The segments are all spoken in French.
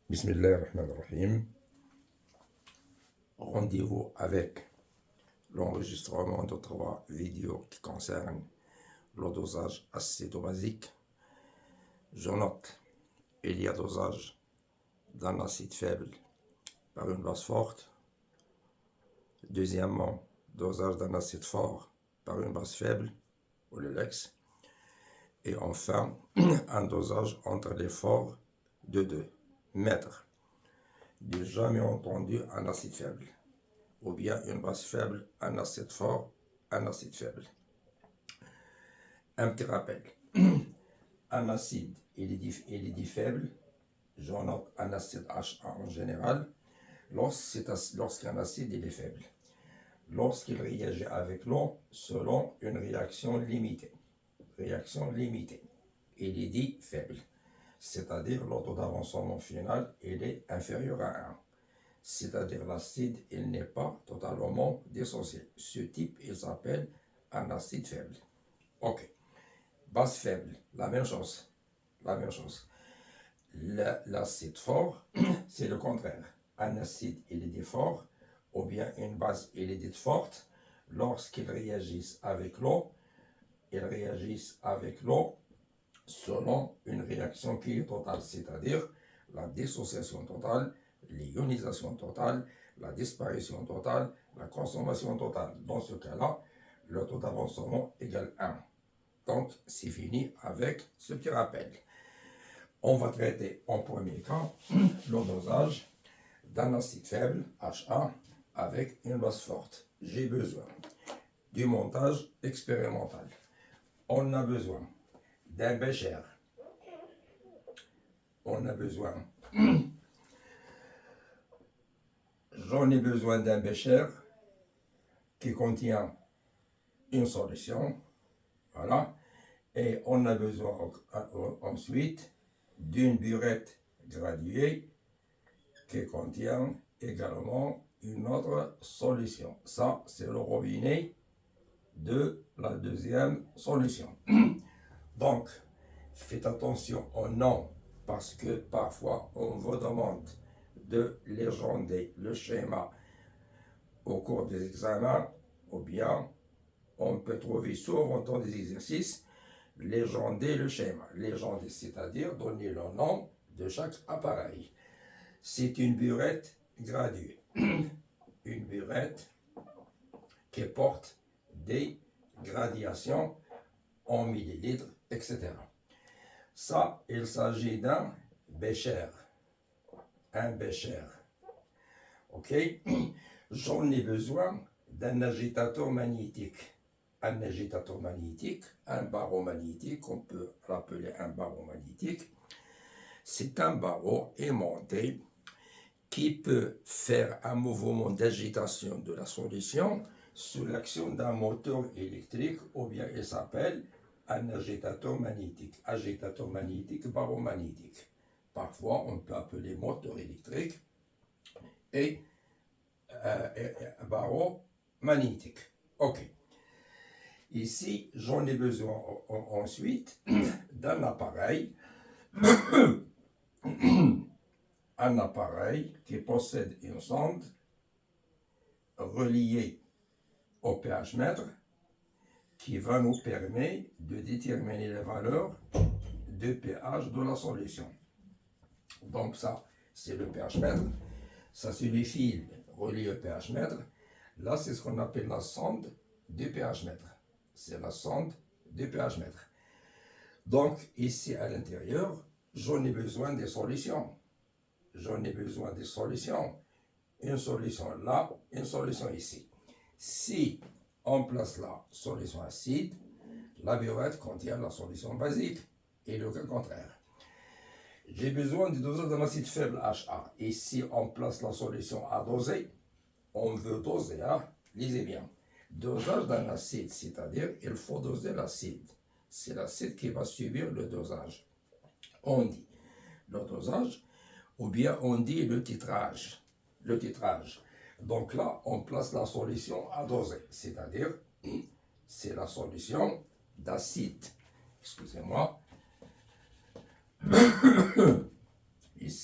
Bismillahirrahmanirrahim. Rendez-vous avec l'enregistrement de 3 vidéos qui concernent le dosage acétobasique. Je note, il y a dosage d'un acide faible par une base forte. Deuxièmement, dosage d'un acide fort par une base faible, ou le LEX. Et enfin, un dosage entre les forts de 2 mètres. J'ai jamais entendu un acide faible, ou bien une base faible, un acide fort, un acide faible. Un petit rappel, un acide, il est dit faible, j'en note un acide H en général, lorsqu'un acide il est faible, lorsqu'il réagit avec l'eau selon une réaction limitée. Il est dit faible, c'est-à-dire le taux d'avancement final il est inférieur à 1. C'est-à-dire l'acide il n'est pas totalement dissocié. Ce type il s'appelle un acide faible. Ok. Base faible, la même chose. L'acide fort, c'est le contraire. Un acide il est dit fort, ou bien une base il est dite forte. Lorsqu'ils réagissent avec l'eau, ils réagissent avec l'eau selon une réaction qui est totale, c'est-à-dire la dissociation totale, l'ionisation totale, la disparition totale, la consommation totale. Dans ce cas-là, le taux d'avancement égale 1. Donc, c'est fini avec ce petit rappel. On va traiter en premier cas le dosage d'un acide faible, HA, avec une base forte. J'ai besoin du montage expérimental. On a besoin d'un bécher. J'en ai besoin d'un bécher qui contient une solution. Voilà. Et on a besoin ensuite d'une burette graduée qui contient également une autre solution. Ça, c'est le robinet de la deuxième solution. Donc, faites attention au nom, parce que parfois on vous demande de légender le schéma au cours des examens, ou bien on peut trouver souvent dans des exercices légender le schéma. Légender, c'est-à-dire donner le nom de chaque appareil. C'est une burette graduée. Une burette qui porte des gradations en millilitres, etc. Ça, il s'agit d'un bécher. Un bécher. Ok? J'en ai besoin d'un agitateur magnétique. Un agitateur magnétique, un barreau magnétique, on peut l'appeler un barreau magnétique. C'est un barreau aimanté qui peut faire un mouvement d'agitation de la solution sous l'action d'un moteur électrique, ou bien il s'appelle un agitateur magnétique. Agitateur magnétique, barreau magnétique. Parfois, on peut appeler moteur électrique et barreau magnétique. Ok. Ici, j'en ai besoin ensuite d'un appareil, un appareil qui possède une sonde reliée au pH mètre qui va nous permettre de déterminer les valeurs de pH de la solution. Donc ça, c'est le pH mètre. Ça, c'est les fils reliés au pH mètre. Là, c'est ce qu'on appelle la sonde de pH mètre. C'est la sonde de pH mètre. Donc, ici à l'intérieur, j'en ai besoin des solutions. Une solution là, une solution ici. Si on place la solution acide, la burette contient la solution basique et le cas contraire. J'ai besoin du dosage d'un acide faible HA. Et si on place la solution à doser, on veut doser, hein? Lisez bien. Dosage d'un acide, c'est-à-dire il faut doser l'acide. C'est l'acide qui va subir le dosage. On dit le dosage, ou bien on dit le titrage. Donc là, on place la solution à doser, c'est-à-dire c'est la solution d'acide. Excusez-moi.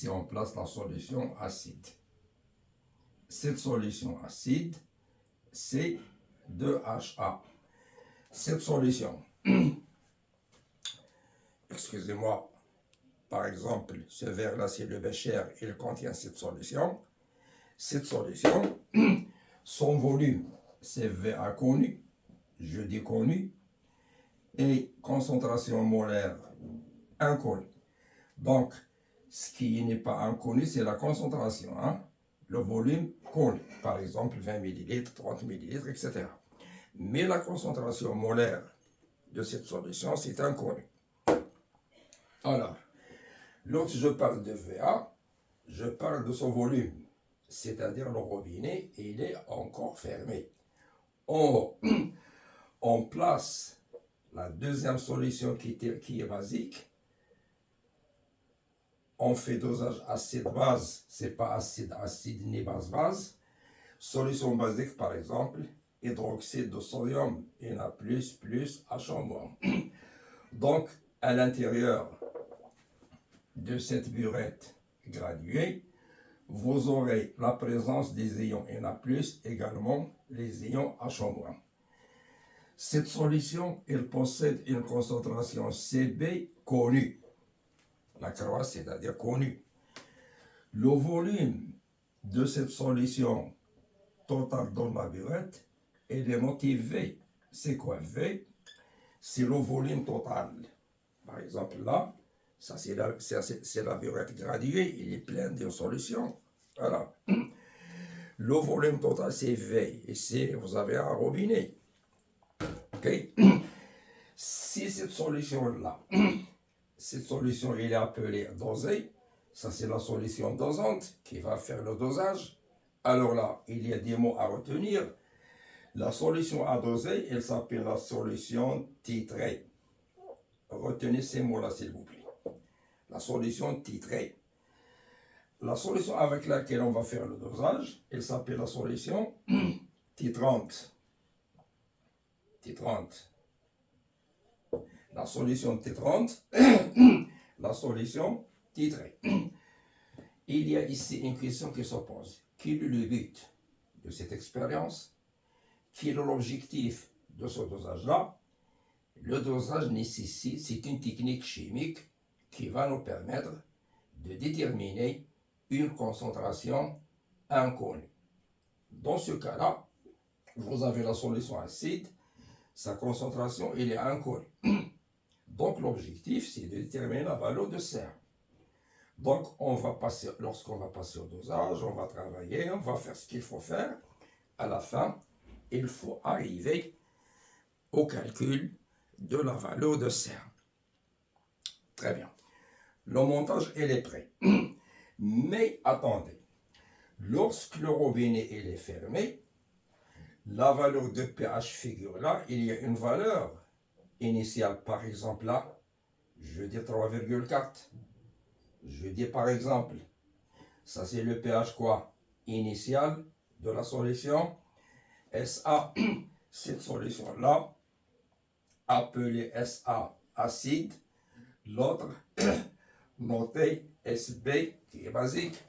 si on place la solution acide. Cette solution acide, c'est 2HA. Cette solution, excusez-moi, par exemple, ce verre-là, c'est le bécher, il contient cette solution. Cette solution, son volume, c'est VA connu, je dis connu, et concentration molaire inconnue. Donc, ce qui n'est pas inconnu, c'est la concentration, hein? Le volume connu, par exemple 20 ml, 30 ml, etc. Mais la concentration molaire de cette solution, c'est inconnu. Alors, lorsque je parle de VA, je parle de son volume, c'est-à-dire le robinet, il est encore fermé. On place la deuxième solution qui est basique. On fait dosage acide-base, c'est pas acide-acide ni base-base. Solution basique, par exemple, hydroxyde de sodium, Na+, plus H+. Donc, à l'intérieur de cette burette graduée, vous aurez la présence des ions Na+, également les ions H-. Cette solution, elle possède une concentration Cb connue. La croix, c'est-à-dire connue. Le volume de cette solution totale dans la burette, elle est notée V. C'est quoi V? C'est le volume total. Par exemple, là, ça c'est la burette graduée, il est plein de solutions. Voilà. Le volume total, c'est V. Ici, vous avez un robinet. OK? Si cette solution-là, cette solution, il est appelée dosée, ça c'est la solution dosante qui va faire le dosage. Alors là, il y a des mots à retenir. La solution à doser, elle s'appelle la solution titrée. Retenez ces mots-là, s'il vous plaît. La solution titrée. La solution avec laquelle on va faire le dosage, elle s'appelle la solution titrante. Titrante. La solution titrante, la solution titrée. Il y a ici une question qui se pose. Quel est le but de cette expérience? Quel est l'objectif de ce dosage-là? Le dosage nécessite, c'est une technique chimique qui va nous permettre de déterminer une concentration inconnue. Dans ce cas-là, vous avez la solution acide, sa concentration elle est inconnue. Donc l'objectif, c'est de déterminer la valeur de CR. Donc lorsqu'on va passer au dosage, on va travailler, on va faire ce qu'il faut faire. À la fin, il faut arriver au calcul de la valeur de CR. Très bien. Le montage, il est prêt. Mais attendez, lorsque le robinet il est fermé, la valeur de pH figure là, il y a une valeur initiale. Par exemple là, je dis 3,4. Je dis par exemple, ça c'est le pH quoi? Initial de la solution SA. Cette solution-là, appelée SA acide, l'autre noté SB qui est basique.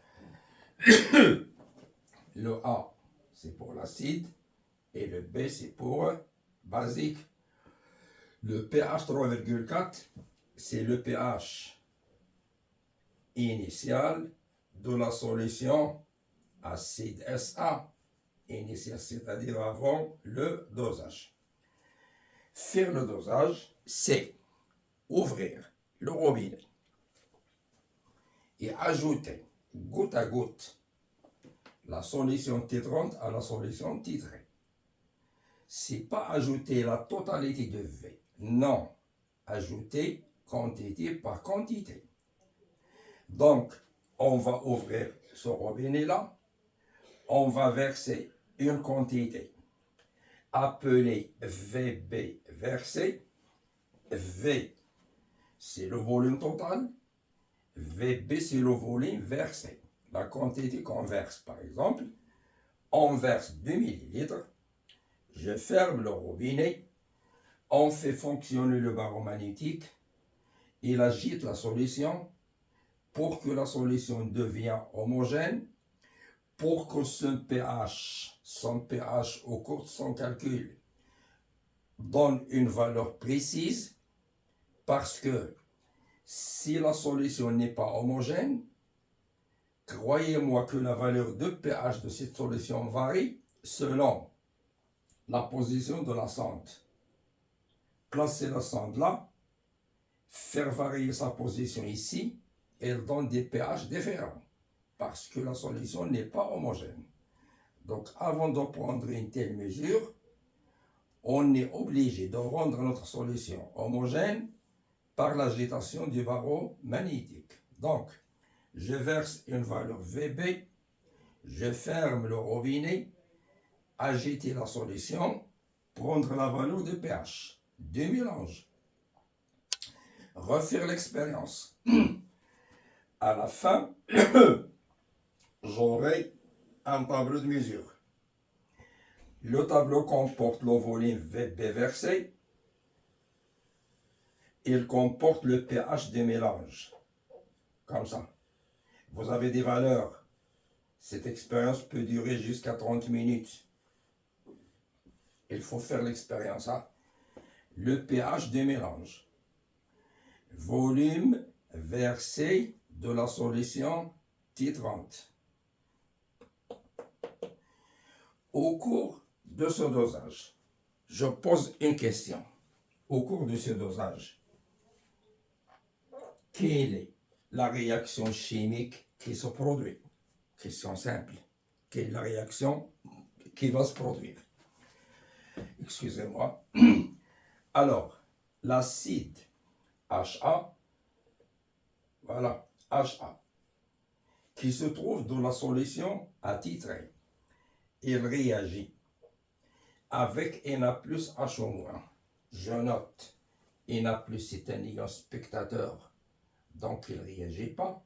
Le A, c'est pour l'acide et le B, c'est pour basique. Le pH 3,4, c'est le pH initial de la solution acide SA. Initial, c'est-à-dire avant le dosage. Faire le dosage, c'est ouvrir le robinet et ajouter goutte à goutte la solution titrante à la solution titrée. C'est pas ajouter la totalité de V. Non, ajouter quantité par quantité. Donc, on va ouvrir ce robinet-là. On va verser une quantité appelée VB versé. V, c'est le volume total. VB, c'est le volume versé. La quantité qu'on verse, par exemple, on verse 2 ml. Je ferme le robinet. On fait fonctionner le baromagnétique. Il agite la solution. pour que la solution devienne homogène, pour que son pH au cours de son calcul donne une valeur précise, parce que si la solution n'est pas homogène, croyez-moi que la valeur de pH de cette solution varie selon la position de la sonde. Placer la sonde là, faire varier sa position ici, elle donne des pH différents, parce que la solution n'est pas homogène. Donc avant de prendre une telle mesure, on est obligé de rendre notre solution homogène par l'agitation du barreau magnétique. Donc, je verse une valeur VB, je ferme le robinet, agiter la solution, prendre la valeur de pH, du mélange, refaire l'expérience. À la fin, j'aurai un tableau de mesure. Le tableau comporte le volume VB versé. Il comporte le pH des mélanges. Comme ça. Vous avez des valeurs. Cette expérience peut durer jusqu'à 30 minutes. Il faut faire l'expérience. Hein? Le pH des mélanges. Volume versé de la solution titrante. Au cours de ce dosage, je pose une question. Au cours de ce dosage, quelle est la réaction chimique qui se produit? Question simple. Quelle est la réaction qui va se produire? Excusez-moi. Alors, l'acide HA, voilà, HA, qui se trouve dans la solution attitrée, il réagit avec Na plus HO-. Je note, Na plus c'est un ion spectateur, donc il ne réagit pas.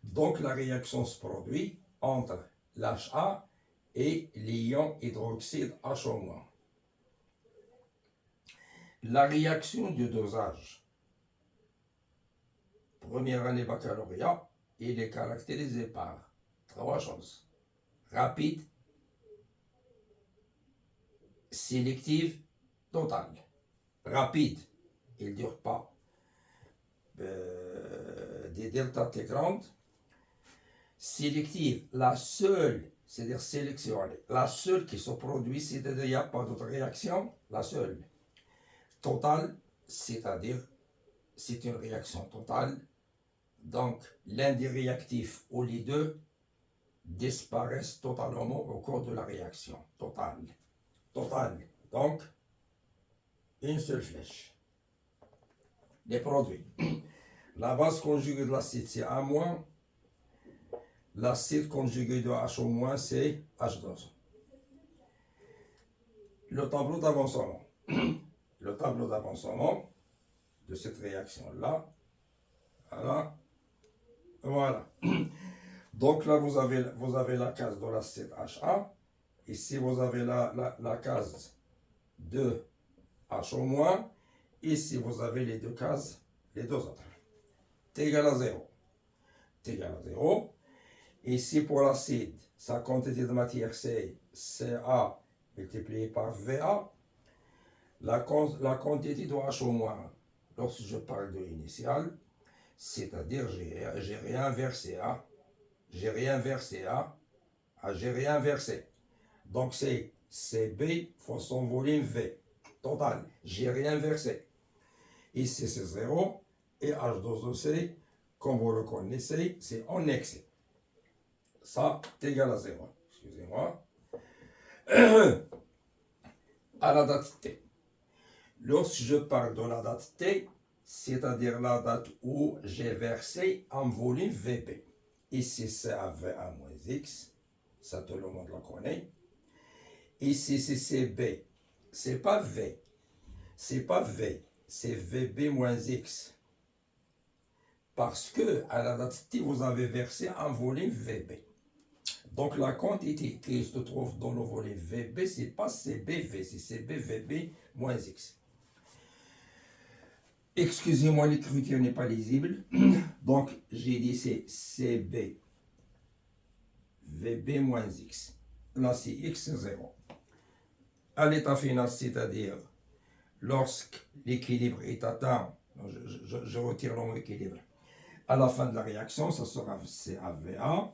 Donc la réaction se produit entre l'HA et l'ion hydroxyde HO-. La réaction du dosage, première année baccalauréat, il est caractérisé par 3 choses. Rapide, sélective, totale. Rapide, il ne dure pas des delta T grandes. Sélective, la seule, c'est-à-dire sélectionnée, la seule qui se produit, c'est-à-dire il n'y a pas d'autre réaction, la seule. Totale, c'est-à-dire c'est une réaction totale. Donc l'un des réactifs ou les deux disparaissent totalement au cours de la réaction totale. Totale, donc une seule flèche. Les produits. La base conjuguée de l'acide, c'est A-. L'acide conjugué de HO-, c'est H2. Le tableau d'avancement. Le tableau d'avancement de cette réaction-là. Voilà. Voilà. Donc là, vous avez la case de l'acide HA. Ici, vous avez la case de HO-. Ici, vous avez les deux cases, les deux autres. T égale à 0. T égale à 0. Ici, pour l'acide, sa quantité de matière, c'est Ca multiplié par Va. La quantité de HO-, lorsque je parle de l'initial, c'est-à-dire j'ai rien versé A, j'ai rien versé A, j'ai rien versé. Donc c'est CB fois son volume V. Total, j'ai rien versé. Ici c'est 0 et H2O, comme vous le connaissez, c'est en excès. Ça est égal à 0. Excusez-moi. À la date T. Lorsque je parle de la date T, c'est-à-dire la date où j'ai versé un volume VB. Ici c'est AVA moins X, ça tout le monde le connaît. Ici c'est CB, c'est pas V, c'est pas V, c'est VB moins X. Parce que à la date T, vous avez versé un volume VB. Donc la quantité qui se trouve dans le volume VB, c'est pas CBV, c'est CBVB moins X. Excusez-moi, l'écriture n'est pas lisible. Donc, j'ai dit c'est CB, VB moins X. Là, c'est X 0. À l'état final, c'est-à-dire lorsque l'équilibre est atteint, je retire le mot équilibre, à la fin de la réaction, ça sera CAVA.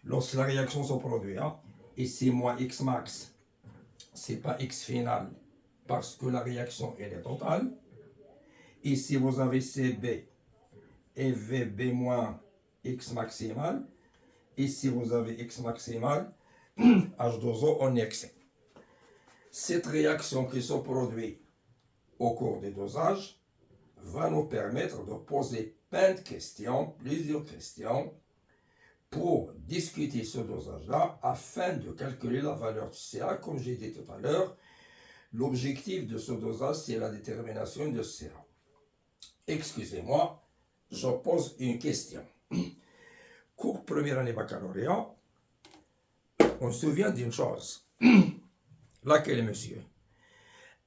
Lorsque la réaction se produira, et c'est moins X max, c'est pas X final, parce que la réaction elle est totale. Ici, vous avez CB et VB moins X maximal. Ici, vous avez X maximal, H2O en excès. Cette réaction qui se produit au cours des dosages va nous permettre de poser plein de questions, plusieurs questions, pour discuter ce dosage-là afin de calculer la valeur du CA. Comme j'ai dit tout à l'heure, l'objectif de ce dosage, c'est la détermination de CA. Excusez-moi, je pose une question. Cours première année baccalauréat, on se souvient d'une chose. Laquelle, monsieur?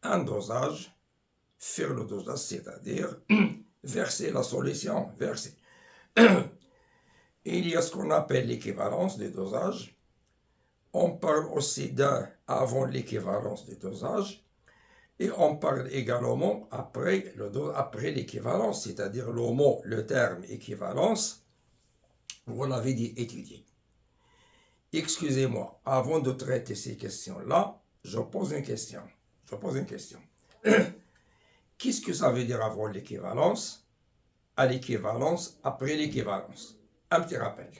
Un dosage, faire le dosage, c'est-à-dire verser la solution, verser. Il y a ce qu'on appelle l'équivalence des dosages. On parle aussi d'un avant l'équivalence des dosages. Et on parle également après l'équivalence, c'est-à-dire le mot, le terme équivalence, vous l'avez dit étudié. Excusez-moi, avant de traiter ces questions-là, je pose une question. Qu'est-ce que ça veut dire avant l'équivalence, à l'équivalence, après l'équivalence? Un petit rappel.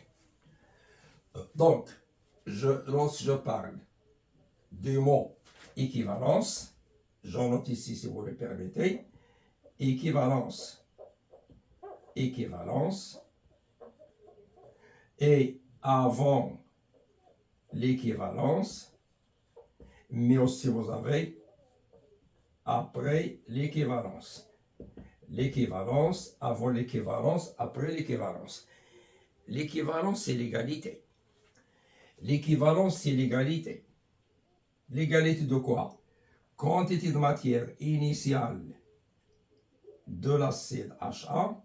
Donc, lorsque je parle du mot équivalence, j'en note ici si vous le permettez, équivalence, et avant l'équivalence, mais aussi vous avez après l'équivalence. L'équivalence, avant l'équivalence, après l'équivalence. L'équivalence, c'est l'égalité. L'équivalence, c'est l'égalité. L'égalité de quoi? Quantité de matière initiale de l'acide HA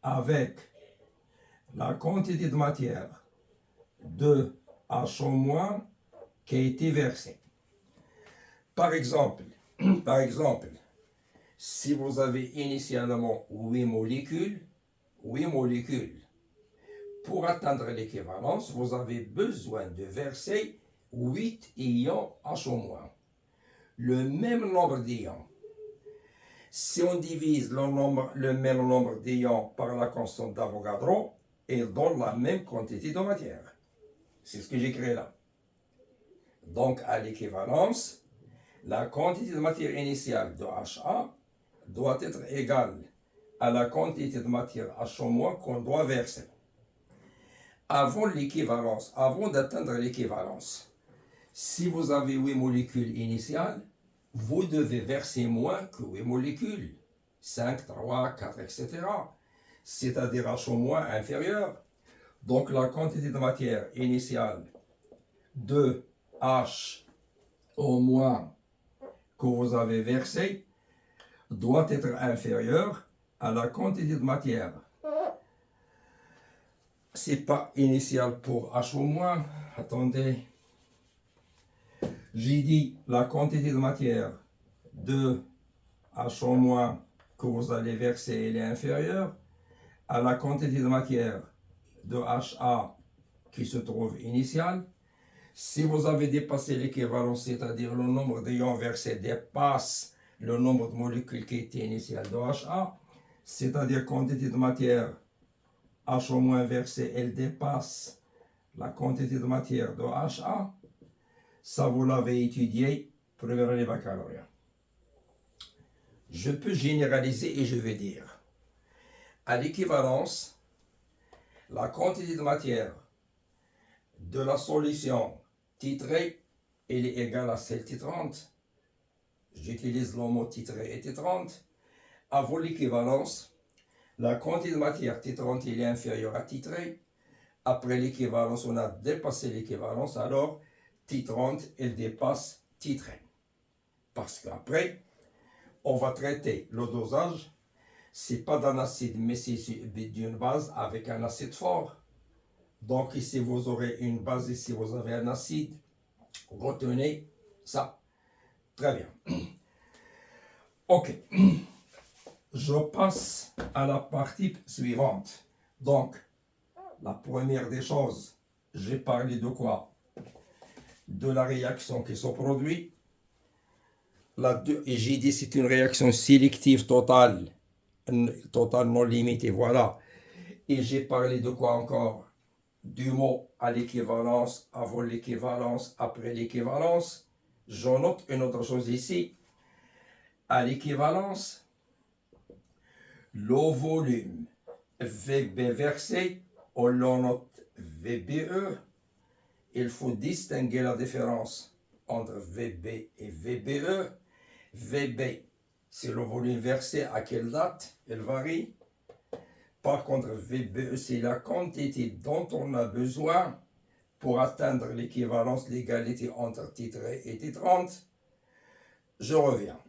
avec la quantité de matière de HO- qui a été versée. Par exemple, si vous avez initialement 8 molécules, pour atteindre l'équivalence, vous avez besoin de verser 8 ions HO-, le même nombre d'ions. Si on divise le même nombre d'ions par la constante d'Avogadro, il donne la même quantité de matière. C'est ce que j'écris là. Donc, à l'équivalence, la quantité de matière initiale de HA doit être égale à la quantité de matière HO- qu'on doit verser. Avant l'équivalence, avant d'atteindre l'équivalence, si vous avez 8 molécules initiales, vous devez verser moins que 8 molécules, 5, 3, 4, etc. C'est-à-dire HO- inférieur. Donc la quantité de matière initiale de HO- que vous avez versé doit être inférieure à la quantité de matière. C'est pas initial pour HO-. Attendez. J'ai dit la quantité de matière de HO- que vous allez verser, elle est inférieure à la quantité de matière de HA qui se trouve initiale. Si vous avez dépassé l'équivalence, c'est-à-dire le nombre d'ions versés dépasse le nombre de molécules qui étaient initiales de HA, c'est-à-dire quantité de matière HO- versée, elle dépasse la quantité de matière de HA, ça vous l'avez étudié, première année baccalauréat. Je peux généraliser et je vais dire, à l'équivalence, la quantité de matière de la solution titrée, elle est égale à celle titrante. J'utilise le mot titré et titrante. Avant l'équivalence, la quantité de matière titrante elle est inférieure à titrée. Après l'équivalence, on a dépassé l'équivalence, alors titrante, elle dépasse titrée. Parce qu'après, on va traiter le dosage. C'est pas d'un acide, mais c'est d'une base avec un acide fort. Donc ici, vous aurez une base, ici, vous avez un acide. Retenez ça. Très bien. Ok. Je passe à la partie suivante. Donc, la première des choses, j'ai parlé de quoi? De la réaction qui se produit. Et j'ai dit c'est une réaction sélective totale non limitée, voilà. Et j'ai parlé de quoi encore? Du mot à l'équivalence, avant l'équivalence, après l'équivalence. Je note une autre chose ici. À l'équivalence, le volume VB versé, on le note VBE. Il faut distinguer la différence entre VB et VBE. VB, c'est le volume versé à quelle date? Il varie. Par contre, VBE, c'est la quantité dont on a besoin pour atteindre l'équivalence, l'égalité entre titré et titrante. Je reviens.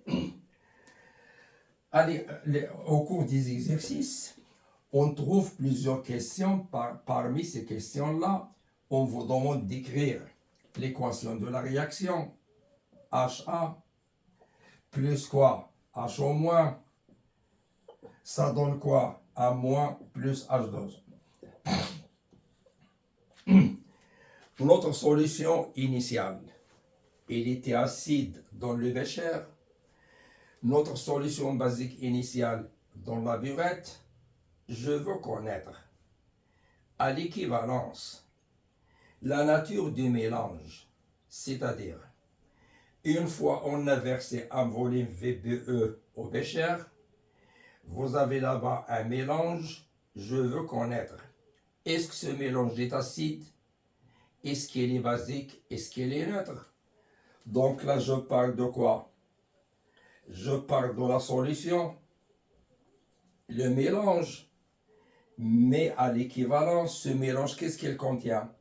Allez, au cours des exercices, on trouve plusieurs questions. Parmi ces questions-là, on vous demande d'écrire l'équation de la réaction. HA plus quoi? H au moins. Ça donne quoi? A moins plus H2. Notre solution initiale, il était acide dans le bécher. Notre solution basique initiale dans la burette, je veux connaître à l'équivalence la nature du mélange, c'est-à-dire une fois on a versé un volume VBE au bécher, vous avez là-bas un mélange, je veux connaître est-ce que ce mélange est acide, est-ce qu'il est basique, est-ce qu'il est neutre. Donc là je parle de quoi? Je parle de la solution, le mélange, mais à l'équivalence, ce mélange, qu'est-ce qu'il contient?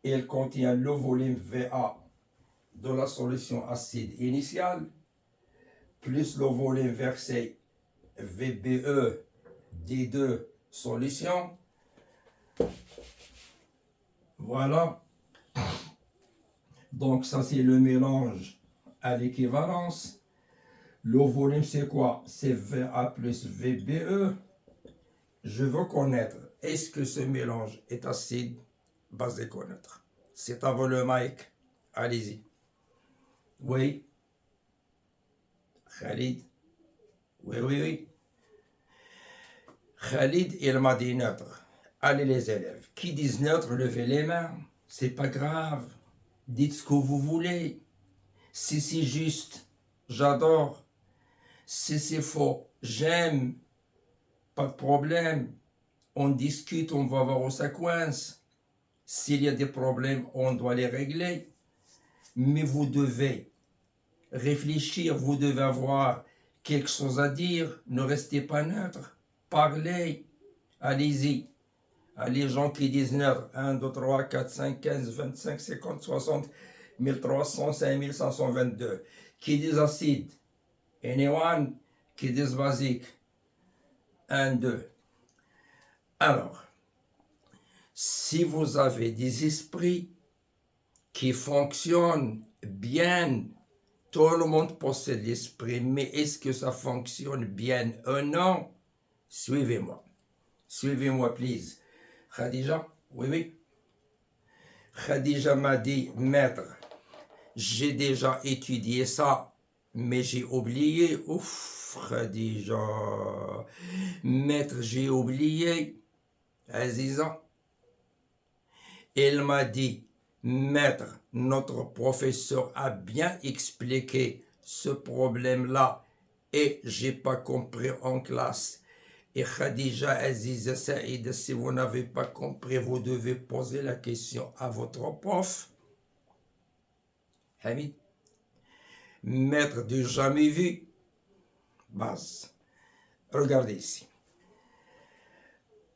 Il contient le volume VA de la solution acide initiale, plus le volume versé VBE des deux solutions. Voilà. Donc ça c'est le mélange à l'équivalence. Le volume c'est quoi? C'est VA plus VBE. Je veux connaître, est-ce que ce mélange est acide, basique ou neutre? C'est à vous le mic. Allez-y. Oui. Khalid. Oui, oui, oui. Khalid, il m'a dit neutre. Allez les élèves, qui disent neutre, levez les mains. C'est pas grave. Dites ce que vous voulez. Si c'est juste, j'adore. Si c'est faux, j'aime. Pas de problème. On discute, on va voir où ça coince. S'il y a des problèmes, on doit les régler. Mais vous devez réfléchir, vous devez avoir quelque chose à dire. Ne restez pas neutre. Parlez. Allez-y. Les gens qui disent neutre, 1, 2, 3, 4, 5, 15, 25, 50, 60, 1300, 5522. Qui disent acide. Anyone? Qui disent basique. 1, 2. Alors, si vous avez des esprits qui fonctionnent bien, tout le monde possède l'esprit, mais est-ce que ça fonctionne bien ou non? Suivez-moi. Suivez-moi, please. Khadija, oui, oui. Khadija m'a dit, maître, j'ai déjà étudié ça, mais j'ai oublié. Ouf, Khadija. Maître, j'ai oublié. Aziza. Il m'a dit, maître, notre professeur a bien expliqué ce problème-là et j'ai pas compris en classe. Et Khadija, Aziza, Saïda, si vous n'avez pas compris, vous devez poser la question à votre prof. Hamid, maître du jamais vu. Base. Regardez ici.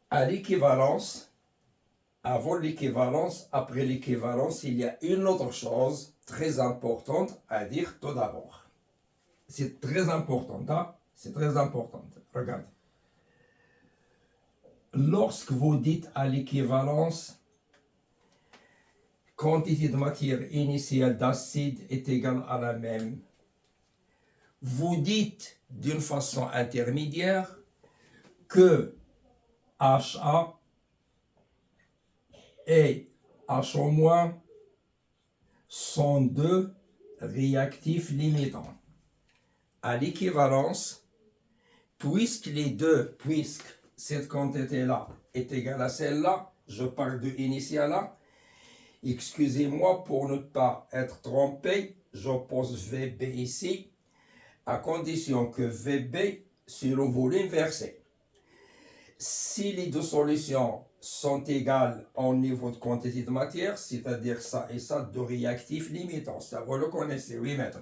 À l'équivalence, avant l'équivalence, après l'équivalence, il y a une autre chose très importante à dire tout d'abord. c'est très important, hein? C'est très important. Regarde. Lorsque vous dites à l'équivalence, quantité de matière initiale d'acide est égale à la même, vous dites d'une façon intermédiaire que HA et HO- sont deux réactifs limitants. À l'équivalence, puisque cette quantité-là est égale à celle-là, je parle de initiale là, excusez-moi pour ne pas être trompé, j'oppose VB ici, à condition que VB c'est le volume versé. Si les deux solutions sont égales en niveau de quantité de matière, c'est-à-dire ça et ça, deux réactifs limitants, ça vous le connaissez, oui maître.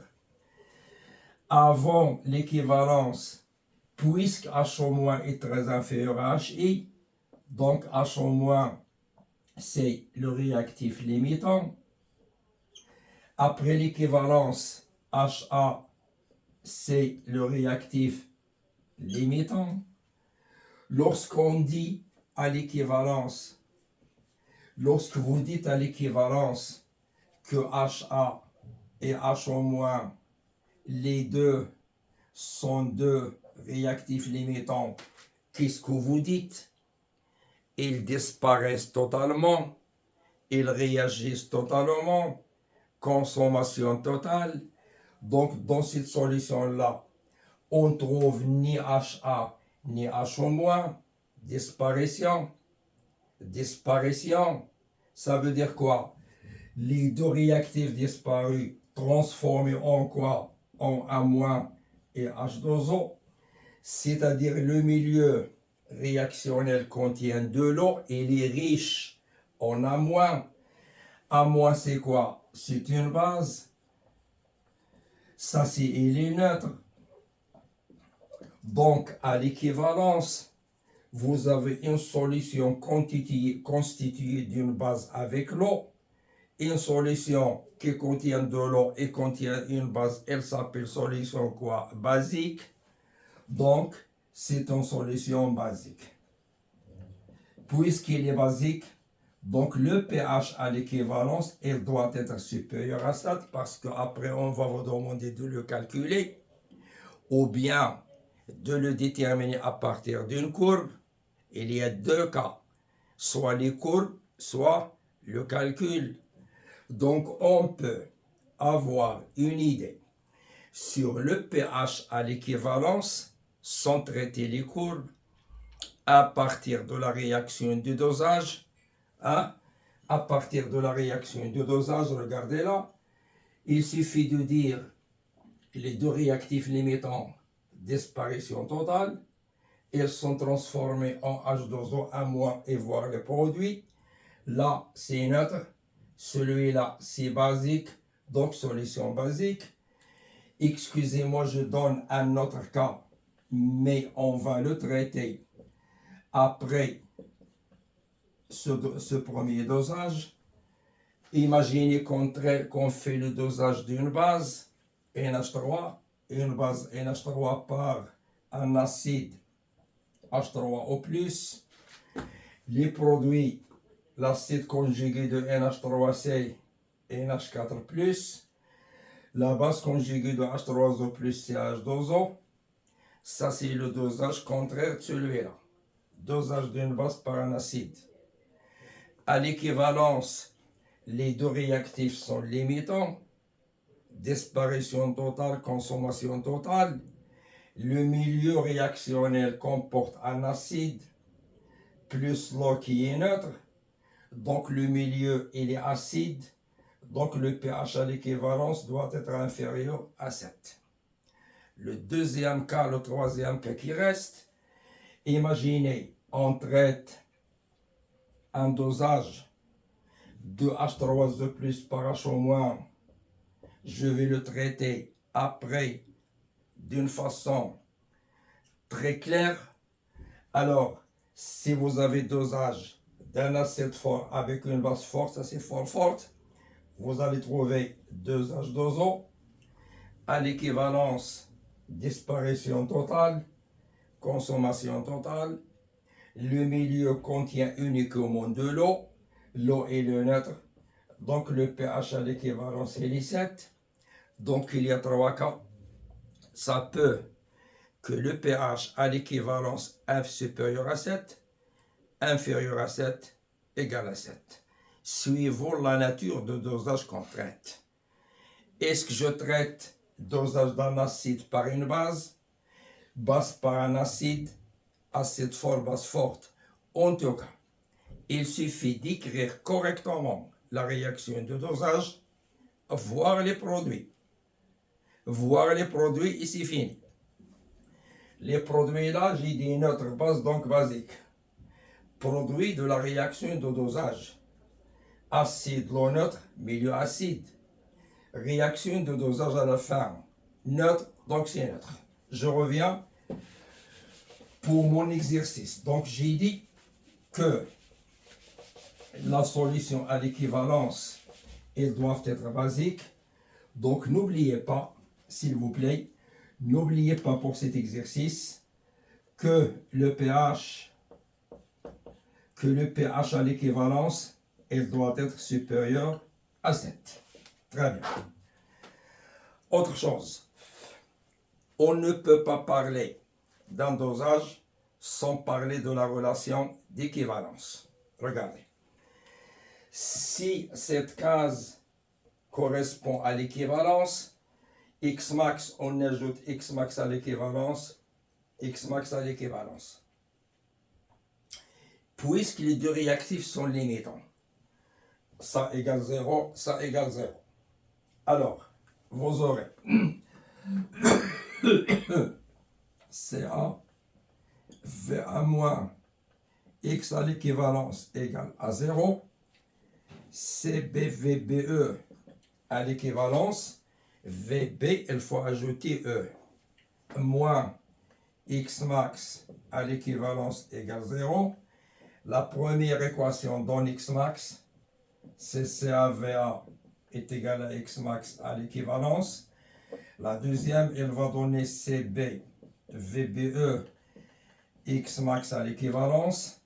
Avant l'équivalence, puisque HO- est très inférieur à HI, donc HO- c'est le réactif limitant. Après l'équivalence, HA c'est le réactif limitant. Lorsqu'on dit à l'équivalence, lorsque vous dites à l'équivalence que HA et HO-, les deux sont deux réactifs limitants, qu'est-ce que vous dites? Ils disparaissent totalement, ils réagissent totalement, consommation totale. Donc dans cette solution-là, on trouve ni HA ni HO-, disparition. Disparition, ça veut dire quoi? Les deux réactifs disparus transformés en quoi? En A- et H2O, c'est-à-dire le milieu réactionnel contient de l'eau et il est riche en A-. A- c'est quoi? C'est une base. Ça, c'est il est neutre. Donc, à l'équivalence, vous avez une solution constituée d'une base avec l'eau, une solution qui contient de l'eau et contient une base, elle s'appelle solution quoi? Basique. Donc, c'est une solution basique. Puisqu'il est basique, donc le pH à l'équivalence, il doit être supérieur à 7 parce qu'après on va vous demander de le calculer ou bien de le déterminer à partir d'une courbe. Il y a deux cas, soit les courbes, soit le calcul. Donc on peut avoir une idée sur le pH à l'équivalence sans traiter les courbes à partir de la réaction du dosage. Hein? À partir de la réaction du dosage, regardez là, il suffit de dire les deux réactifs limitants, disparition totale, ils sont transformés en H2O à- et voir le produit. Là, c'est neutre. Celui-là, c'est basique. Donc, solution basique. Excusez-moi, je donne un autre cas, mais on va le traiter après ce premier dosage. Imaginez qu'on fait le dosage d'une base NH3, une base NH3 par un acide H3O+, les produits, l'acide conjugué de NH3C et NH4+, la base conjuguée de H3O+, c'est H2O. Ça, c'est le dosage contraire de celui-là. Dosage d'une base par un acide. À l'équivalence, les deux réactifs sont limitants. Disparition totale, consommation totale. Le milieu réactionnel comporte un acide plus l'eau qui est neutre. Donc le milieu il est acide. Donc le pH à l'équivalence doit être inférieur à 7. Le deuxième cas, le troisième cas qui reste, imaginez, on traite un dosage de H3O+ par HO-. Je vais le traiter après d'une façon très claire. Alors, si vous avez dosage d'un acide fort avec une base forte, assez forte, vous allez trouver 2H2O. À l'équivalence, disparition totale, consommation totale. Le milieu contient uniquement de l'eau. L'eau est le neutre. Donc le pH à l'équivalence est 7. Donc il y a 3 cas. Ça peut que le pH à l'équivalence F supérieur à 7, inférieur à 7, égal à 7. Suivant la nature de dosage qu'on traite. Est-ce que je traite dosage d'un acide par une base par un acide fort, base forte? En tout cas, il suffit d'écrire correctement la réaction de dosage, voir les produits. Voir les produits et c'est fini. Les produits là, j'ai dit notre base, donc basique. Produit de la réaction de dosage. Acide, l'eau neutre, milieu acide. Réaction de dosage à la fin. Neutre, donc c'est neutre. Je reviens pour mon exercice. Donc j'ai dit que la solution à l'équivalence, elles doivent être basiques. Donc n'oubliez pas, s'il vous plaît, n'oubliez pas pour cet exercice que le pH à l'équivalence, elle doit être supérieur à 7. Très bien. Autre chose, on ne peut pas parler d'un dosage sans parler de la relation d'équivalence. Regardez. Si cette case correspond à l'équivalence, X max, on ajoute X max à l'équivalence, X max à l'équivalence. Puisque les deux réactifs sont limitants, ça égale 0, ça égale 0. Alors, vous aurez CA, VA moins X à l'équivalence égale à 0, CBVBE à l'équivalence, VB, il faut ajouter E, moins X max à l'équivalence égale 0. La première équation donne X max, c'est CAVA est égal à X max à l'équivalence. La deuxième, elle va donner CB, VBE, X max à l'équivalence.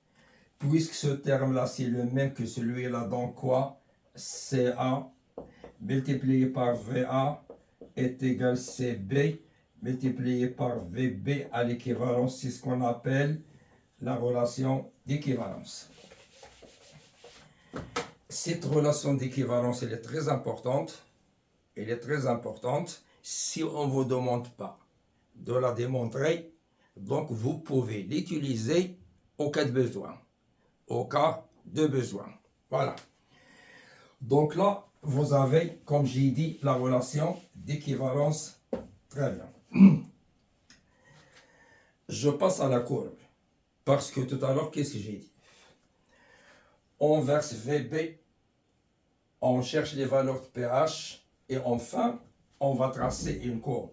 Puisque ce terme-là, c'est le même que celui-là, donc quoi? CA multiplié par VA est égal CB multiplié par VB à l'équivalence. C'est ce qu'on appelle la relation d'équivalence. Cette relation d'équivalence, elle est très importante. Elle est très importante. Si on ne vous demande pas de la démontrer, donc vous pouvez l'utiliser au cas de besoin. Au cas de besoin. Voilà. Donc là, vous avez, comme j'ai dit, la relation d'équivalence. Très bien. Je passe à la courbe. Parce que tout à l'heure, qu'est-ce que j'ai dit? On verse VB, on cherche les valeurs de pH, et enfin, on va tracer une courbe.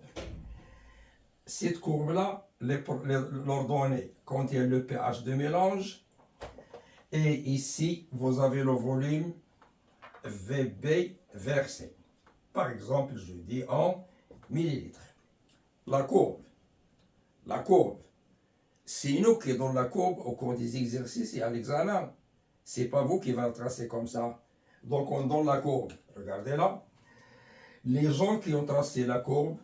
Cette courbe-là, l'ordonnée contient le pH de mélange, et ici, vous avez le volume VB versé. Par exemple, je dis en millilitres. La courbe, c'est nous qui donnons la courbe au cours des exercices et à l'examen. C'est pas vous qui va le tracer comme ça. Donc on donne la courbe. Regardez là. Les gens qui ont tracé la courbe,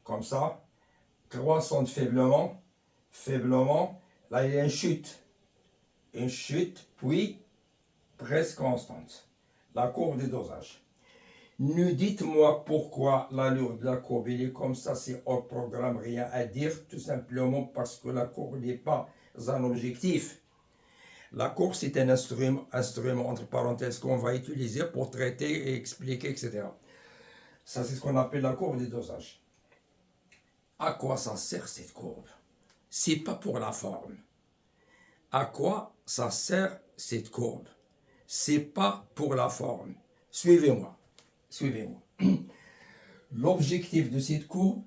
comme ça, croissant faiblement, là il y a une chute, puis presque constante. La courbe des dosages. Ne dites-moi pourquoi l'allure de la courbe il est comme ça, c'est hors programme, rien à dire, tout simplement parce que la courbe n'est pas un objectif. La courbe c'est un instrument entre parenthèses qu'on va utiliser pour traiter et expliquer, etc. Ça c'est ce qu'on appelle la courbe des dosages. À quoi ça sert cette courbe? C'est pas pour la forme. À quoi ça sert cette courbe? C'est pas pour la forme. Suivez-moi. L'objectif de cette courbe,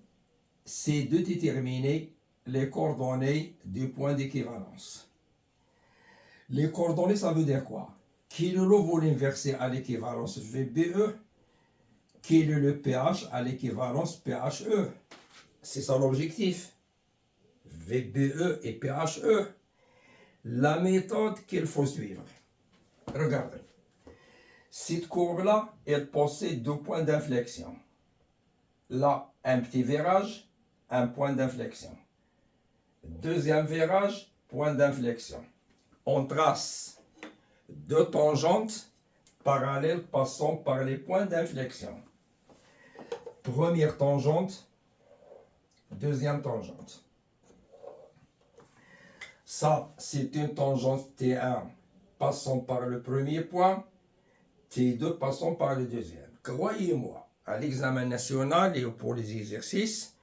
c'est de déterminer les coordonnées du point d'équivalence. Les coordonnées, ça veut dire quoi? Quel est le volume versé à l'équivalence VBE? Quel est le pH à l'équivalence PHE? C'est ça l'objectif. VBE et PHE. La méthode qu'il faut suivre. Regardez. Cette courbe-là, elle possède 2 points d'inflexion. Là, un petit virage, un point d'inflexion. Deuxième virage, point d'inflexion. On trace 2 tangentes parallèles passant par les points d'inflexion. Première tangente, deuxième tangente. Ça, c'est une tangente T1 passant par le premier point, T2 passant par le deuxième. Croyez-moi, à l'examen national et pour les exercices,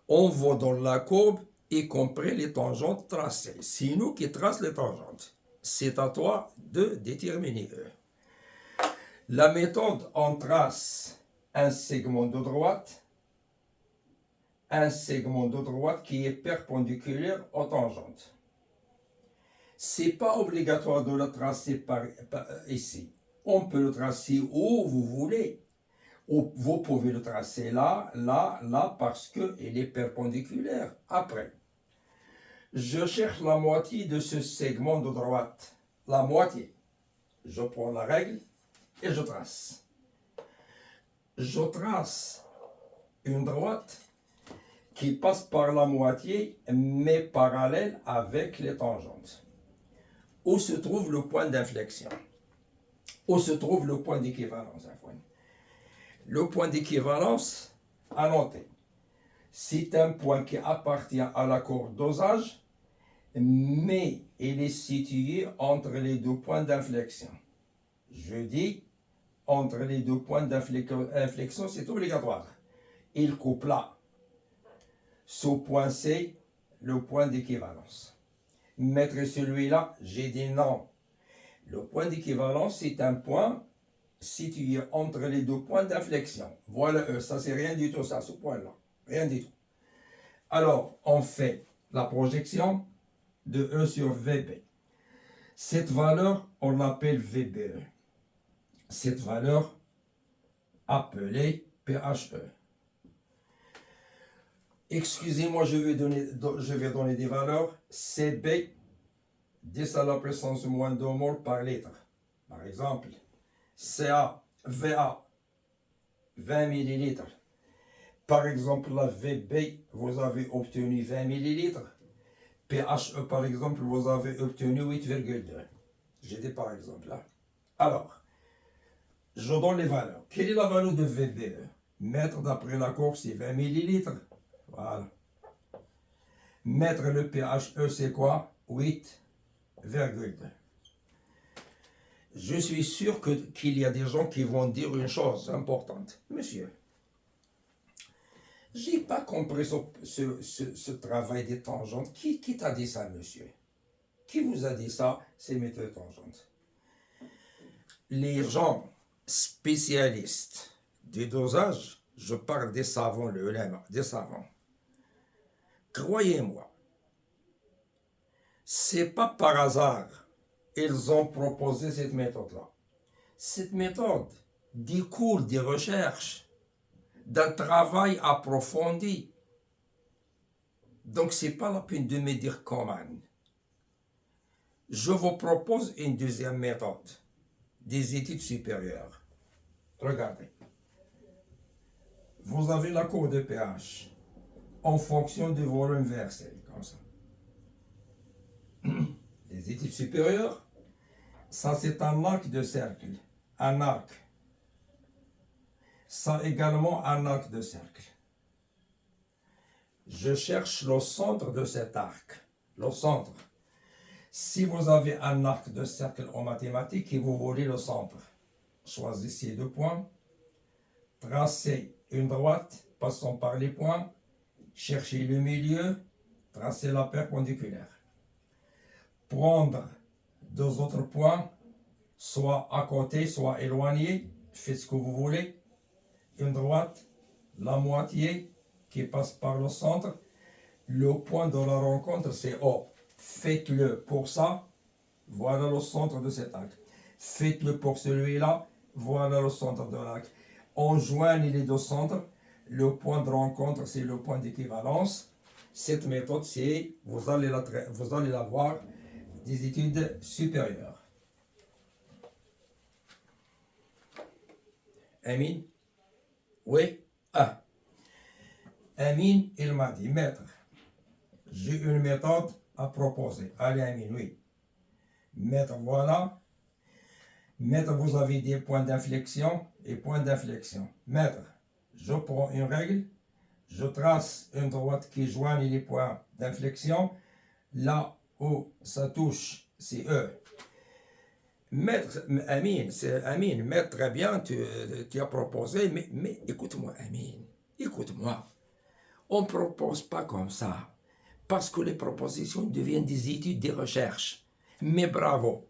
on voit dans la courbe, y compris les tangentes tracées. C'est nous qui traçons les tangentes. C'est à toi de déterminer eux. La méthode, on trace un segment de droite, qui est perpendiculaire aux tangentes. C'est pas obligatoire de le tracer par ici. On peut le tracer où vous voulez. Ou vous pouvez le tracer là, parce qu'il est perpendiculaire. Après, je cherche la moitié de ce segment de droite. La moitié. Je prends la règle et je trace. Je trace une droite qui passe par la moitié, mais parallèle avec les tangentes. Où se trouve le point d'inflexion? Où se trouve le point d'équivalence? Le point d'équivalence, à noter, c'est un point qui appartient à la courbe dosage, mais il est situé entre les 2 points d'inflexion. Je dis, entre les 2 points d'inflexion, c'est obligatoire. Il coupe là. Ce point C, le point d'équivalence. Mettre celui-là, j'ai dit non. Le point d'équivalence, c'est un point situé entre les 2 points d'inflexion. Voilà, ça c'est rien du tout, ça, ce point-là. Rien du tout. Alors, on fait la projection de E sur VB. Cette valeur, on l'appelle VBE. Cette valeur, appelée PHE. Excusez-moi, je vais donner des valeurs. CB, 10 à la puissance moins 2 mol par litre. Par exemple, CA, VA, 20 millilitres. Par exemple, la VB, vous avez obtenu 20 millilitres. PHE, par exemple, vous avez obtenu 8,2. J'ai dit par exemple là. Alors, je donne les valeurs. Quelle est la valeur de VBE? Mètre d'après la courbe, c'est 20 millilitres. Voilà. Mettre le PHE, c'est quoi? 8,2. Je suis sûr qu'il y a des gens qui vont dire une chose importante. Monsieur, j'ai pas compris ce travail des tangentes. Qui t'a dit ça, monsieur? Qui vous a dit ça, ces méthodes tangentes? Les gens spécialistes du dosage, je parle des savants, le ulama, des savants. Croyez-moi, c'est pas par hasard ils ont proposé cette méthode-là. Cette méthode découle des recherches, d'un travail approfondi. Donc, c'est pas la peine de me dire comment. Je vous propose une deuxième méthode, des études supérieures. Regardez. Vous avez la courbe de pH en fonction du volume versé, comme ça. Les études supérieures, ça c'est un arc de cercle, un arc. Ça également un arc de cercle. Je cherche le centre de cet arc, le centre. Si vous avez un arc de cercle en mathématiques et vous voulez le centre, choisissez 2 points, tracez une droite passant par les points, cherchez le milieu, tracez la perpendiculaire. Prendre 2 autres points, soit à côté, soit éloignés, faites ce que vous voulez. Une droite, la moitié qui passe par le centre. Le point de la rencontre, c'est O. Faites-le pour ça. Voilà le centre de cet arc. Faites-le pour celui-là. Voilà le centre de l'arc. On joigne les 2 centres. le point de rencontre, c'est le point d'équivalence. Cette méthode, vous allez la voir des études supérieures. Amin? Oui? Ah. Amin, il m'a dit, maître, j'ai une méthode à proposer. Allez, Amin, oui. Maître, voilà. Maître, vous avez des points d'inflexion et points d'inflexion. Maître, je prends une règle, je trace une droite qui joigne les points d'inflexion. Là où ça touche, c'est E. Maître, Amin, maître, très bien, tu as proposé, mais écoute-moi, Amin, écoute-moi. On ne propose pas comme ça, parce que les propositions deviennent des études, des recherches. Mais bravo,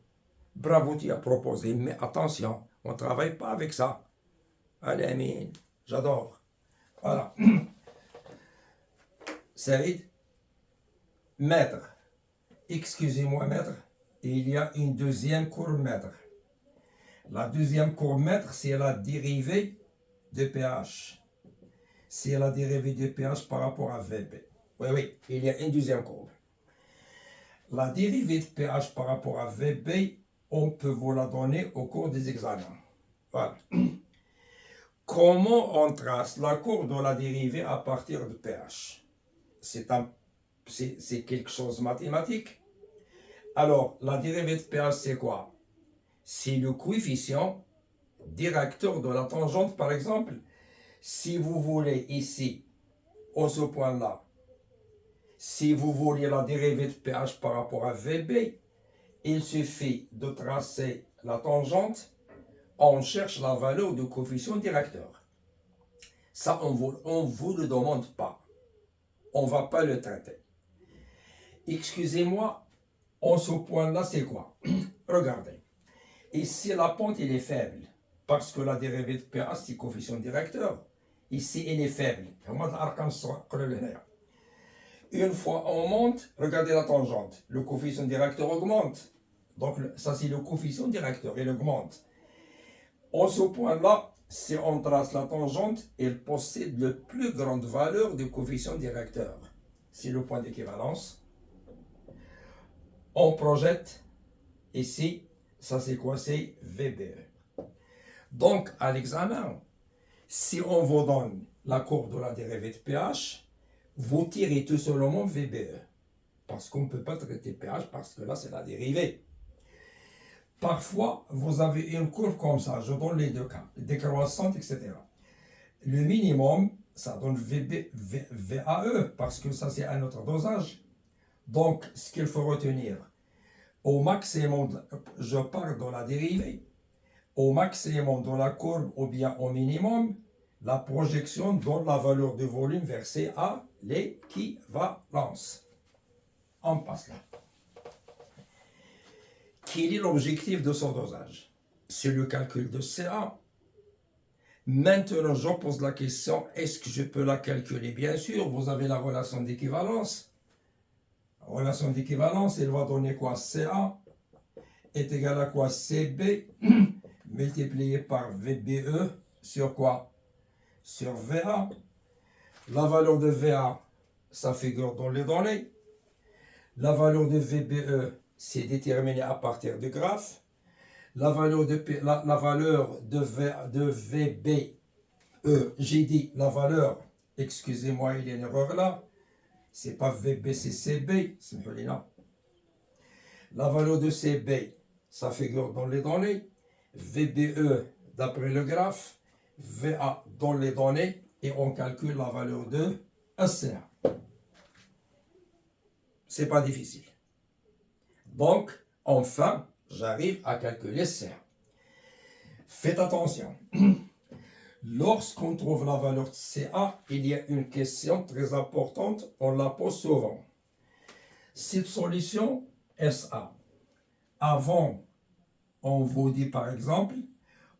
bravo, tu as proposé, mais attention, on ne travaille pas avec ça. Allez, Amin, j'adore. Voilà. Saïd, maître, excusez-moi, maître, il y a une deuxième courbe, maître. La deuxième courbe, maître, c'est la dérivée de pH. C'est la dérivée de pH par rapport à VB. Oui, il y a une deuxième courbe. La dérivée de pH par rapport à VB, on peut vous la donner au cours des examens. Voilà. Comment on trace la courbe de la dérivée à partir de pH? C'est quelque chose de mathématique. Alors, la dérivée de pH, c'est quoi? C'est le coefficient directeur de la tangente, par exemple. Si vous voulez ici, au ce point-là, si vous voulez la dérivée de pH par rapport à VB, il suffit de tracer la tangente, on cherche la valeur du coefficient directeur. Ça, on vous le demande pas. On ne va pas le traiter. Excusez-moi, en ce point-là, c'est quoi? Regardez. Ici, la pente, elle est faible, parce que la dérivée de pH, c'est coefficient directeur. Ici, elle est faible. Une fois on monte, regardez la tangente. Le coefficient directeur augmente. Donc, ça, c'est le coefficient directeur, il augmente. En ce point-là, si on trace la tangente, elle possède la plus grande valeur du coefficient directeur. C'est le point d'équivalence. On projette ici, ça c'est quoi? C'est VBE. Donc, à l'examen, si on vous donne la courbe de la dérivée de pH, vous tirez tout seulement VBE. Parce qu'on ne peut pas traiter pH parce que là, c'est la dérivée. Parfois, vous avez une courbe comme ça, je donne les deux cas, décroissante, etc. Le minimum, ça donne VAE, parce que ça, c'est un autre dosage. Donc, ce qu'il faut retenir, au maximum, je parle de la dérivée, au maximum de la courbe ou bien au minimum, la projection donne la valeur de volume versée à l'équivalence. On passe là. Quel est l'objectif de son dosage? C'est le calcul de CA. Maintenant, je pose la question, est-ce que je peux la calculer? Bien sûr, vous avez la relation d'équivalence. La relation d'équivalence, elle va donner quoi? CA est égal à quoi? CB multiplié par VBE sur quoi? Sur VA. La valeur de VA, ça figure dans les données. La valeur de VBE, c'est déterminé à partir du graphe. La valeur de VB, j'ai dit la valeur, excusez-moi, il y a une erreur là. C'est pas VB, c'est CB. La valeur de CB, ça figure dans les données. VBE, d'après le graphe. VA dans les données. Et on calcule la valeur de SCA. C'est pas difficile. Donc, enfin, j'arrive à calculer CA. Faites attention. Lorsqu'on trouve la valeur de CA, il y a une question très importante, on la pose souvent. Cette solution SA, avant, on vous dit par exemple,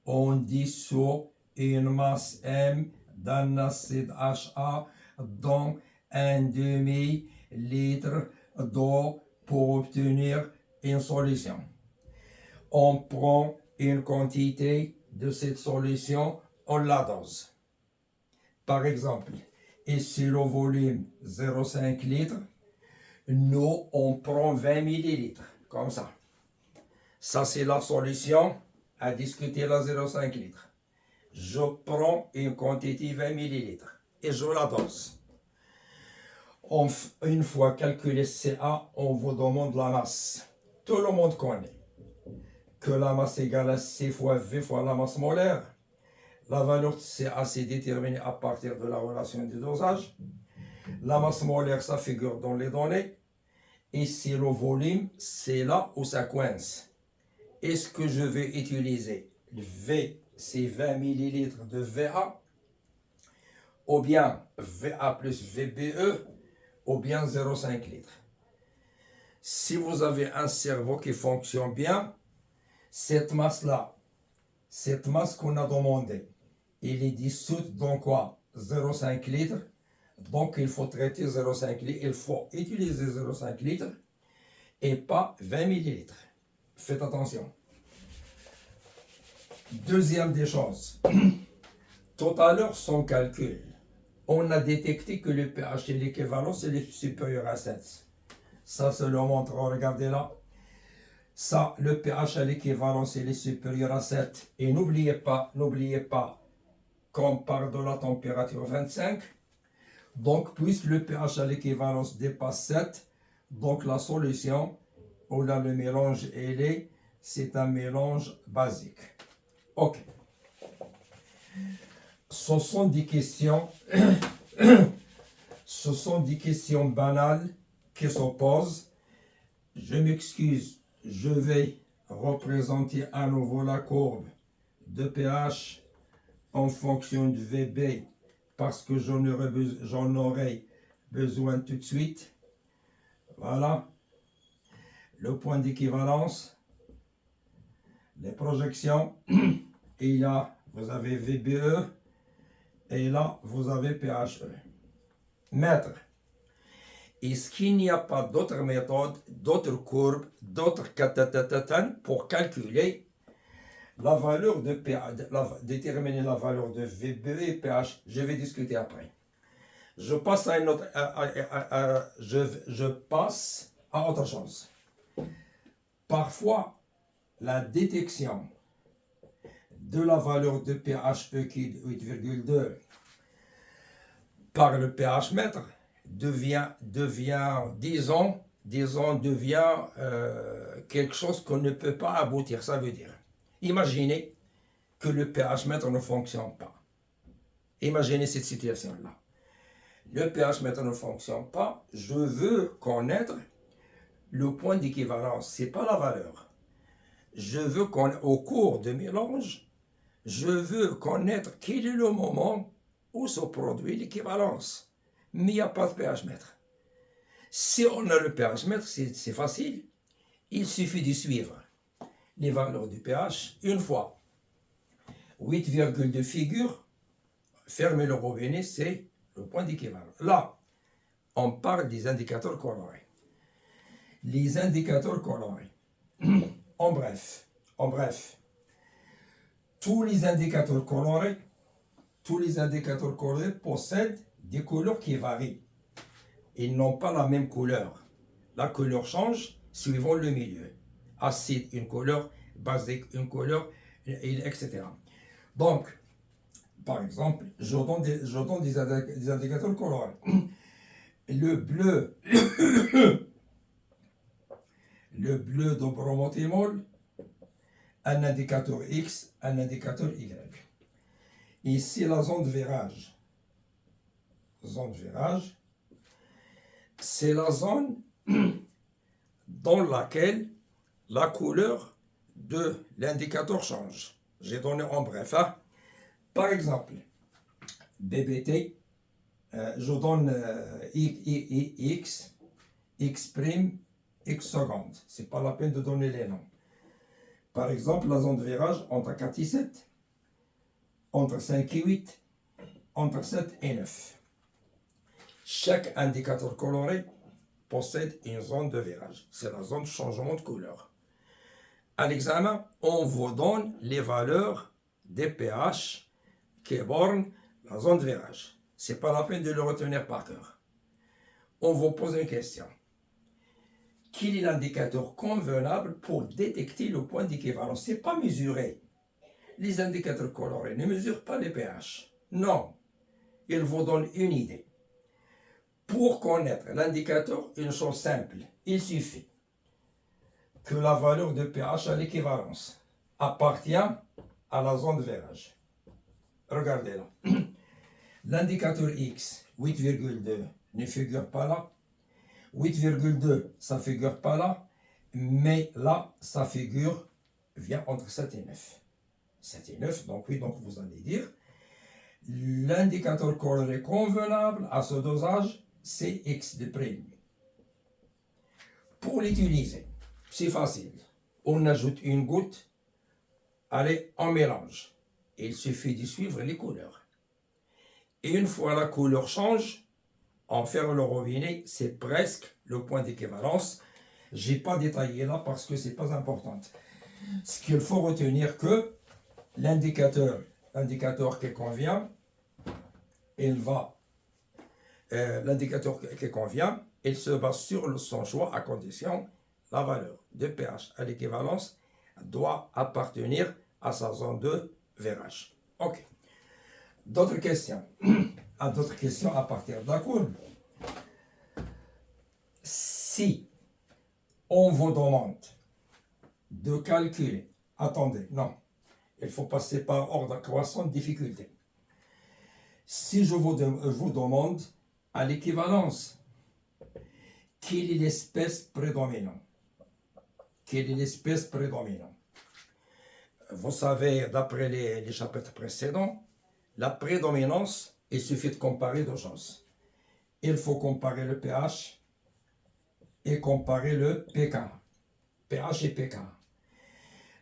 on dissout une masse M d'un acide HA dans un demi-litre d'eau pour obtenir une solution. On prend une quantité de cette solution, on la dose. Par exemple, ici le volume 0,5 litres, nous on prend 20 millilitres, comme ça. Ça c'est la solution à discuter la 0,5 litres. Je prends une quantité 20 millilitres et je la dose. Une fois calculé CA, on vous demande la masse. Tout le monde connaît que la masse égale à C fois V fois la masse molaire. La valeur de CA c'est déterminée à partir de la relation du dosage. La masse molaire, ça figure dans les données. Ici, le volume, c'est là où ça coince. Est-ce que je vais utiliser V, c'est 20 millilitres de VA, ou bien VA plus VBE, ou bien 0,5 litres. Si vous avez un cerveau qui fonctionne bien, cette masse-là, cette masse qu'on a demandée, il est dissoute dans quoi? 0,5 litres. Donc il faut traiter 0,5 litres, il faut utiliser 0,5 litres et pas 20 millilitres. Faites attention. Deuxième des choses, tout à l'heure, son calcul, on a détecté que le pH et l'équivalence est supérieur à 7. Ça, se le montre, regardez là. Ça, le pH à l'équivalence, il est supérieur à 7. Et n'oubliez pas, qu'on parle de la température 25. Donc, puisque le pH à l'équivalence dépasse 7, donc la solution, ou là le mélange c'est un mélange basique. Ok. Ce sont des questions, ce sont des questions banales qui s'opposent. Je m'excuse, je vais représenter à nouveau la courbe de pH en fonction de VB parce que j'en aurai besoin tout de suite. Voilà. Le point d'équivalence, les projections, et là, vous avez VBE, et là, vous avez PHE. Mètre. Est-ce qu'il n'y a pas d'autres méthodes, d'autres courbes, d'autres catatatatans pour calculer la valeur de pH, déterminer la valeur de VBE et pH? Je vais discuter après. Je passe à une autre, je passe à autre chose. Parfois, la détection de la valeur de pHE qui est 8,2 par le pH mètre devient quelque chose qu'on ne peut pas aboutir. Ça veut dire, imaginez que le pH mètre ne fonctionne pas. Imaginez cette situation-là. Le pH mètre ne fonctionne pas. Je veux connaître le point d'équivalence. Ce n'est pas la valeur. Je veux qu'au cours de mélange, je veux connaître quel est le moment où se produit l'équivalence. Mais il n'y a pas de pH mètre. Si on a le pH mètre, c'est facile. Il suffit de suivre les valeurs du pH une fois. 8,2 figure, fermez le robinet, c'est le point d'équivalence. Là, on parle des indicateurs colorés. Les indicateurs colorés. En bref, tous les indicateurs colorés possèdent des couleurs qui varient. Ils n'ont pas la même couleur. La couleur change suivant le milieu. Acide, une couleur, basique, une couleur, etc. Donc, par exemple, je donne des indicateurs colorés. Le bleu, le bleu de bromothymol, un indicateur X, un indicateur Y. Ici, la zone de virage. C'est la zone dans laquelle la couleur de l'indicateur change. J'ai donné en bref. Hein? Par exemple, BBT, je donne X, X', X secondes. Ce n'est pas la peine de donner les noms. Par exemple, la zone de virage entre 4 et 7, entre 5 et 8, entre 7 et 9. Chaque indicateur coloré possède une zone de virage. C'est la zone de changement de couleur. À l'examen, on vous donne les valeurs des pH qui bornent la zone de virage. C'est pas la peine de le retenir par cœur. On vous pose une question. Quel est l'indicateur convenable pour détecter le point d'équivalence? Ce n'est pas mesuré. Les indicateurs colorés ne mesurent pas les pH. Non, ils vous donnent une idée. Pour connaître l'indicateur, une chose simple, il suffit que la valeur de pH à l'équivalence appartient à la zone de virage. Regardez là. L'indicateur X, 8,2, ne figure pas là. 8,2, ça ne figure pas là. Mais là, ça figure, vient entre 7 et 9. 7 et 9, donc oui, donc vous allez dire, l'indicateur coloré convenable à ce dosage, c'est X de prime. Pour l'utiliser, c'est facile. On ajoute une goutte, allez, on mélange. Il suffit de suivre les couleurs. Et une fois la couleur change, on ferme le robinet, c'est presque le point d'équivalence. Je n'ai pas détaillé là parce que ce n'est pas important. Ce qu'il faut retenir que l'indicateur qui convient, l'indicateur qui convient, il se base sur son choix à condition la valeur de pH à l'équivalence doit appartenir à sa zone de virage. Ok. D'autres questions? D'autres questions à partir de la courbe. Si on vous demande de calculer, attendez, non, il faut passer par ordre croissant de difficulté. Si je vous demande à l'équivalence, quelle est l'espèce prédominante? Quelle est l'espèce prédominante? Vous savez, d'après les chapitres précédents, la prédominance, il suffit de comparer deux choses. Il faut comparer le pH et comparer le pK. pH et pK.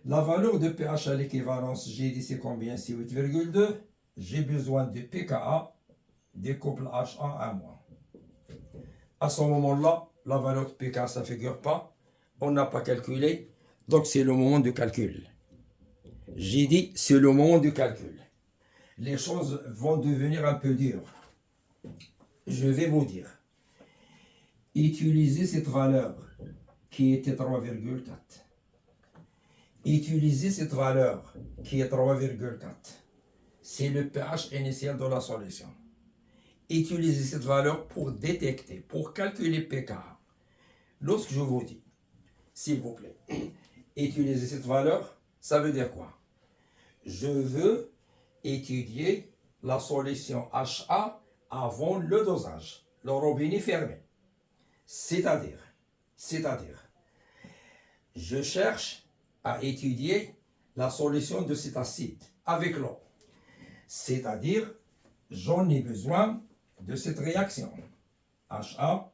La valeur de pH à l'équivalence, j'ai dit c'est combien? C'est 8,2. J'ai besoin de pKa des couples H1 moins. À ce moment-là, la valeur de pK, ça ne figure pas. On n'a pas calculé. Donc c'est le moment du calcul. J'ai dit c'est le moment du calcul. Les choses vont devenir un peu dures. Je vais vous dire. Utilisez cette valeur qui était 3,4. Utilisez cette valeur qui est 3,4. C'est le pH initial de la solution. Utilisez cette valeur pour détecter, pour calculer pK. Lorsque je vous dis, s'il vous plaît, utilisez cette valeur, ça veut dire quoi? Je veux étudier la solution HA avant le dosage, le robinet fermé. C'est-à-dire, je cherche à étudier la solution de cet acide avec l'eau. C'est-à-dire, j'en ai besoin de cette réaction. HA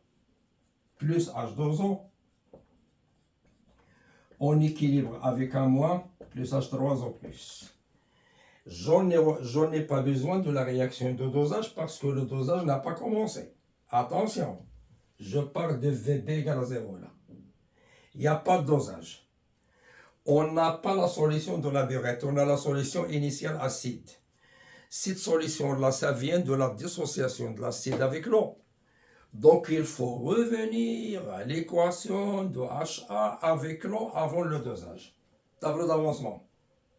plus H2O en équilibre avec un moins plus H3O plus. J'en ai pas besoin de la réaction de dosage parce que le dosage n'a pas commencé. Attention, je pars de VB égale à 0 là. Il n'y a pas de dosage. On n'a pas la solution de la burette, on a la solution initiale acide. Cette solution-là, ça vient de la dissociation de l'acide avec l'eau. Donc, il faut revenir à l'équation de HA avec l'eau avant le dosage. Tableau d'avancement.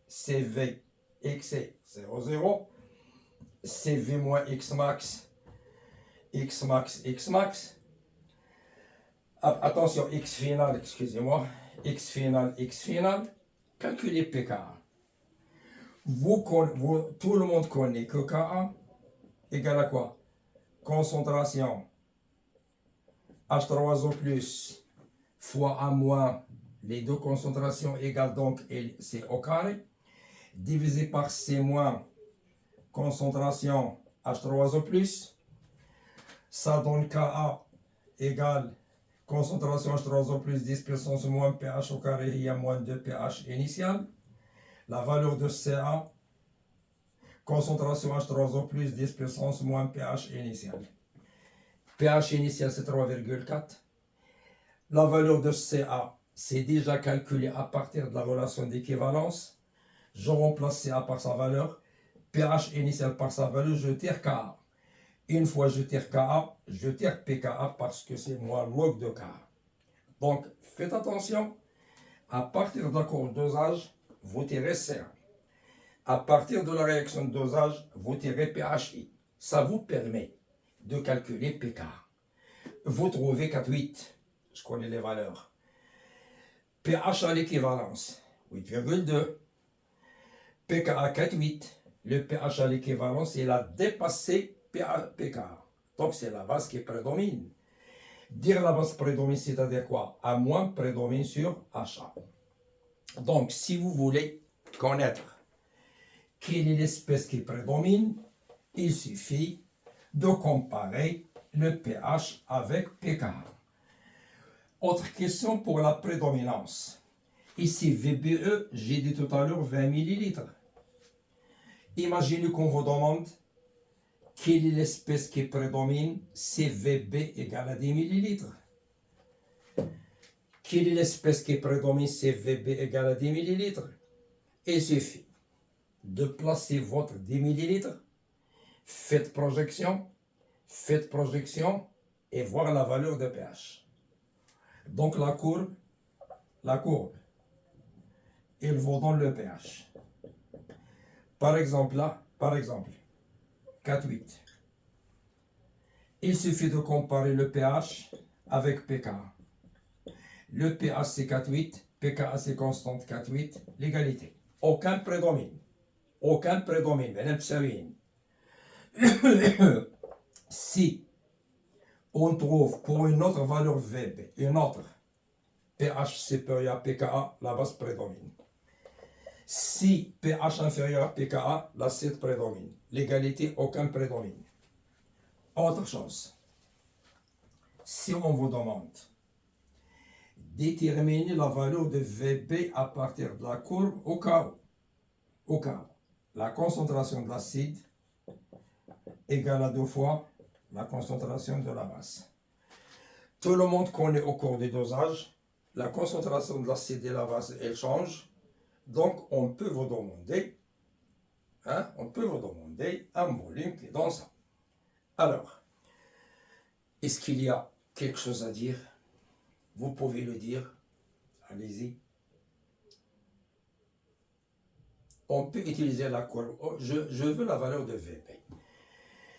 CV XC 0, 0. CV moins X max, X max, X max. Attention, X final, excusez-moi. X final. Calculez pK. Tout le monde connaît que Ka égale à quoi? Concentration H3O plus fois A moins, les deux concentrations égales donc c'est au carré, divisé par C moins, concentration H3O plus, ça donne Ka égale concentration H3O plus 10 puissance moins pH au carré, il y a moins de pH initial. La valeur de Ca, concentration H3O plus 10 puissance moins pH initial. pH initial c'est 3,4. La valeur de Ca, c'est déjà calculé à partir de la relation d'équivalence. Je remplace Ca par sa valeur, pH initial par sa valeur, je tire Ka. Une fois je tire KA, je tire PKA parce que c'est moi log de KA. Donc, faites attention, à partir de la courbe de dosage, vous tirez CA. À partir de la réaction de dosage, vous tirez PHI. Ça vous permet de calculer PKA. Vous trouvez 4,8, je connais les valeurs. pH à l'équivalence, 8,2. PKA 4,8. Le pH à l'équivalence, il a dépassé PKA. Donc c'est la base qui prédomine. Dire la base prédomine, c'est-à-dire quoi? A moins prédomine sur HA. Donc si vous voulez connaître quelle est l'espèce qui prédomine, il suffit de comparer le pH avec pKa. Autre question pour la prédominance. Ici, VBE, j'ai dit tout à l'heure 20 ml. Imaginez qu'on vous demande quelle est l'espèce qui prédomine, c'est VB égale à 10 ml. Quelle est l'espèce qui prédomine, c'est VB égale à 10 ml. Il suffit de placer votre 10 ml, faites projection et voir la valeur de pH. Donc la courbe, il vous donne le pH. Par exemple, 4,8. Il suffit de comparer le pH avec pKa. Le pH c'est 4,8, pKa c'est constante 4,8, l'égalité. Aucun prédomine, mesdames et si on trouve pour une autre valeur VB, une autre pH supérieur à pKa, la base prédomine. Si pH inférieur à pKa, l'acide prédomine. L'égalité, aucun prédomine. Autre chose, si on vous demande déterminer la valeur de VB à partir de la courbe au cas où la concentration de l'acide égale à 2 fois la concentration de la base. Tout le monde connaît au cours du dosage, la concentration de l'acide et la base, elle change. Donc, on peut vous demander un volume qui est dans ça. Alors, est-ce qu'il y a quelque chose à dire? Vous pouvez le dire. Allez-y. On peut utiliser la courbe. Oh, je veux la valeur de VB.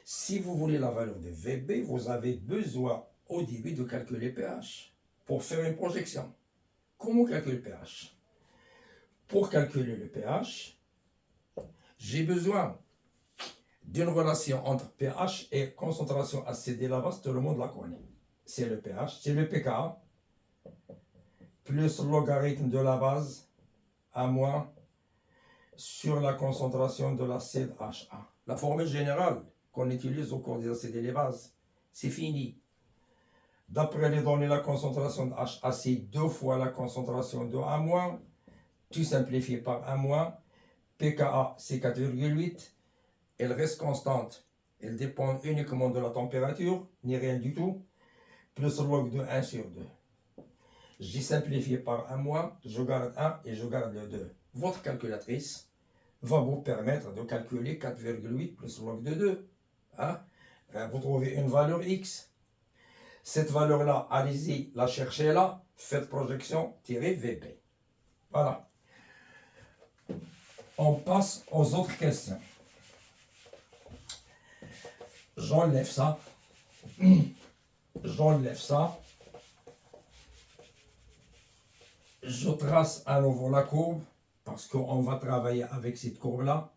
Si vous voulez la valeur de VB, vous avez besoin au début de calculer pH pour faire une projection. Comment calculer le pH? Pour calculer le pH, j'ai besoin d'une relation entre pH et concentration acide et la base, tout le monde la connaît. C'est le pH, c'est le pKa, plus le logarithme de la base, à moins sur la concentration de l'acide HA. La formule générale qu'on utilise au cours des acides et les bases, c'est fini. D'après les données, la concentration de HA, c'est 2 fois la concentration de A-, tu simplifies par A-, pKa, c'est 4,8, elle reste constante, elle dépend uniquement de la température, ni rien du tout, plus log de 1 sur 2. J'ai simplifié par A-, je garde 1 et je garde le 2. Votre calculatrice va vous permettre de calculer 4,8 plus log de 2. Hein? Vous trouvez une valeur X. Cette valeur-là, allez-y, la cherchez là, faites projection, tirez VB. Voilà. On passe aux autres questions. J'enlève ça. Je trace à nouveau la courbe parce qu'on va travailler avec cette courbe-là.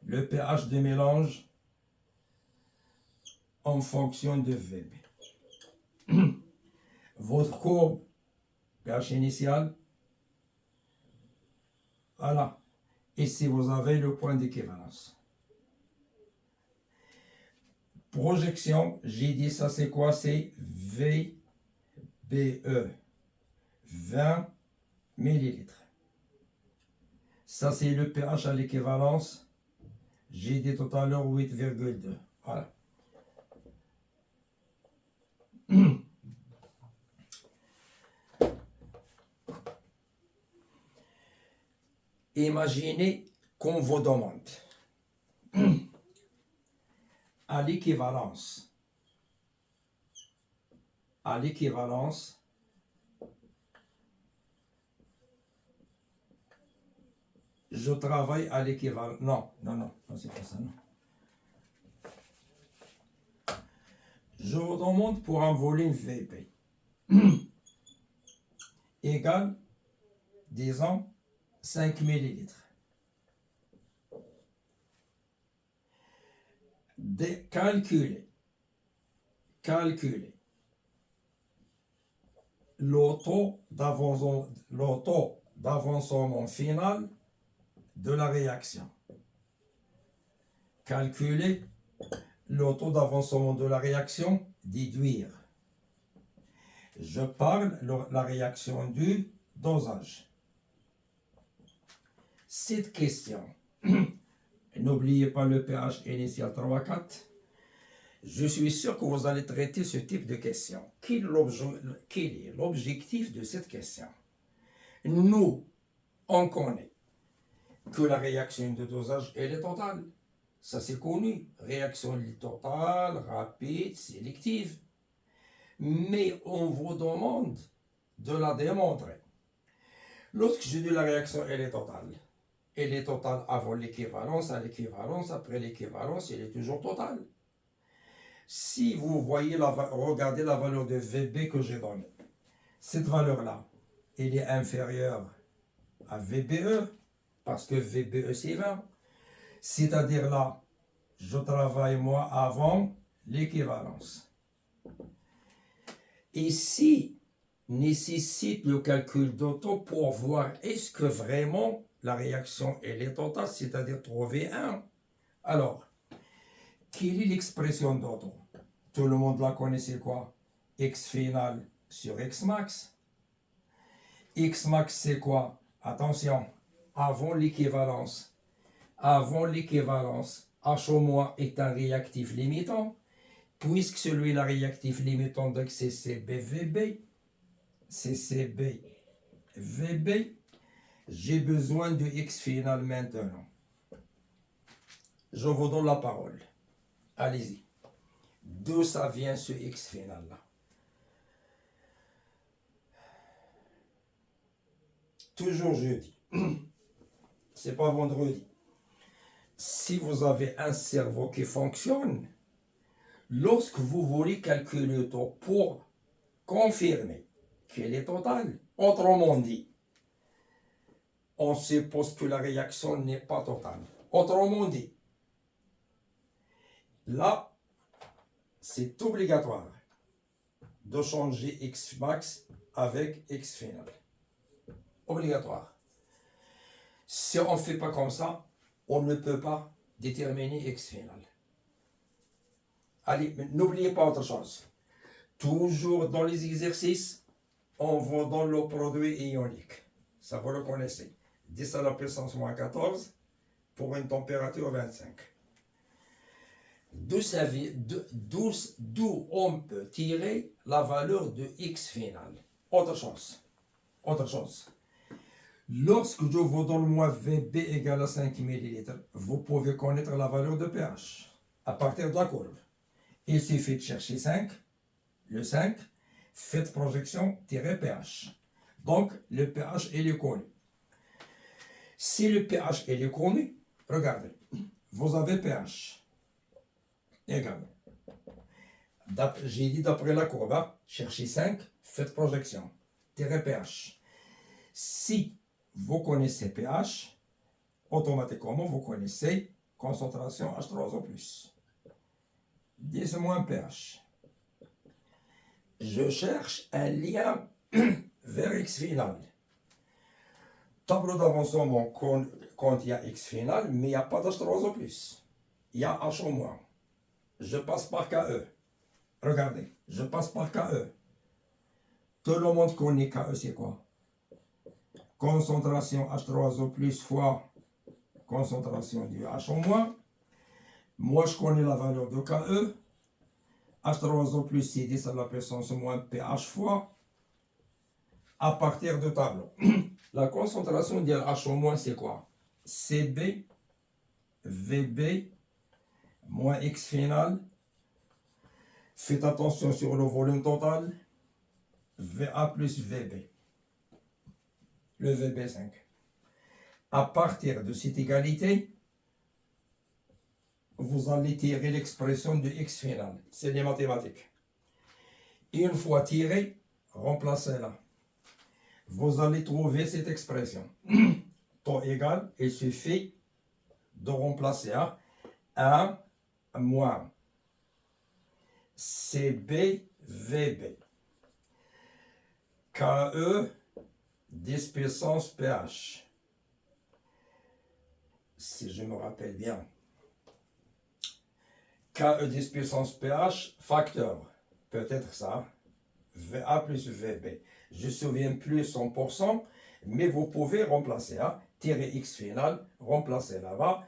Le pH des mélanges en fonction de VB. Votre courbe, pH initial, voilà. Ici, vous avez le point d'équivalence. Projection, j'ai dit ça, c'est quoi? C'est VBE, 20 ml. Ça, c'est le pH à l'équivalence. J'ai dit tout à l'heure 8,2. Voilà. Imaginez qu'on vous demande à l'équivalence, je travaille à l'équivalence, non, c'est pas ça, non. Je vous demande pour un volume VP égal, disons, 5 millilitres. Calculer le taux d'avancement final de la réaction. Calculer le taux d'avancement de la réaction, déduire. Je parle de la réaction du dosage. Cette question, n'oubliez pas le pH initial 3,4. Je suis sûr que vous allez traiter ce type de question. Quel est l'objectif de cette question? Nous, on connaît que la réaction de dosage, elle est totale. Ça, c'est connu. Réaction totale, rapide, sélective. Mais on vous demande de la démontrer. Lorsque je dis la réaction, elle est totale. Elle est totale avant l'équivalence, à l'équivalence, après l'équivalence, elle est toujours totale. Si vous voyez regardez la valeur de VB que j'ai donnée, cette valeur-là, elle est inférieure à VBE, parce que VBE c'est 20. C'est-à-dire là, je travaille moi avant l'équivalence. Et si nécessite le calcul d'auto pour voir est-ce que vraiment la réaction elle est totale, c'est-à-dire trouver 1. Alors, quelle est l'expression d'auto? Tout le monde la connaît, c'est quoi? X final sur X max. X max c'est quoi? Attention, avant l'équivalence. Avant l'équivalence, H au moins est un réactif limitant, puisque celui-là réactif limitant, donc c'est CBVB, j'ai besoin de X final maintenant. Je vous donne la parole. Allez-y. D'où ça vient ce X final là? Toujours jeudi. C'est pas vendredi. Si vous avez un cerveau qui fonctionne, lorsque vous voulez calculer le taux pour confirmer qu'il est total, autrement dit, on suppose que la réaction n'est pas totale. Autrement dit, là, c'est obligatoire de changer X max avec X final. Obligatoire. Si on ne fait pas comme ça, on ne peut pas déterminer X final. Allez, n'oubliez pas autre chose. Toujours dans les exercices, on va dans le produit ionique. Ça, vous le connaissez. 10 à la puissance moins 14 pour une température 25. D'où on peut tirer la valeur de X final. Autre chose. Lorsque je vous donne moi VB égale à 5 ml, vous pouvez connaître la valeur de pH à partir de la courbe. Il suffit de chercher 5, le 5, faites projection, tirez pH. Donc, le pH, il est connu. Si le pH, il est connu, regardez, vous avez pH égal. J'ai dit d'après la courbe, hein, cherchez 5, faites projection, tirez pH. Si vous connaissez pH, automatiquement, vous connaissez concentration H3O+. 10 moins pH. Je cherche un lien vers X final. Tableau d'avancement quand il y a X final, mais il n'y a pas d'H3O+. Il y a H au moins. Je passe par KE. Regardez, je passe par KE. Tout le monde connaît KE, c'est quoi? Concentration H3O+ fois concentration du H au moins. Moi, je connais la valeur de KE. H3O+, c'est 10 à la puissance moins pH fois. À partir de tableau. La concentration de H au moins, c'est quoi? CB, VB, moins x final. Faites attention sur le volume total. VA plus VB. Le VB5. À partir de cette égalité, vous allez tirer l'expression de x final. C'est les mathématiques. Une fois tiré, remplacez-la. Vous allez trouver cette expression. Temps égal, il suffit de remplacer 1 moins CB VB. KE 10 puissance PH. Si je me rappelle bien. KE 10 puissance PH, facteur. Peut-être ça. VA plus VB. Je ne me souviens plus 100%, mais vous pouvez remplacer tirer X final, remplacer là-bas.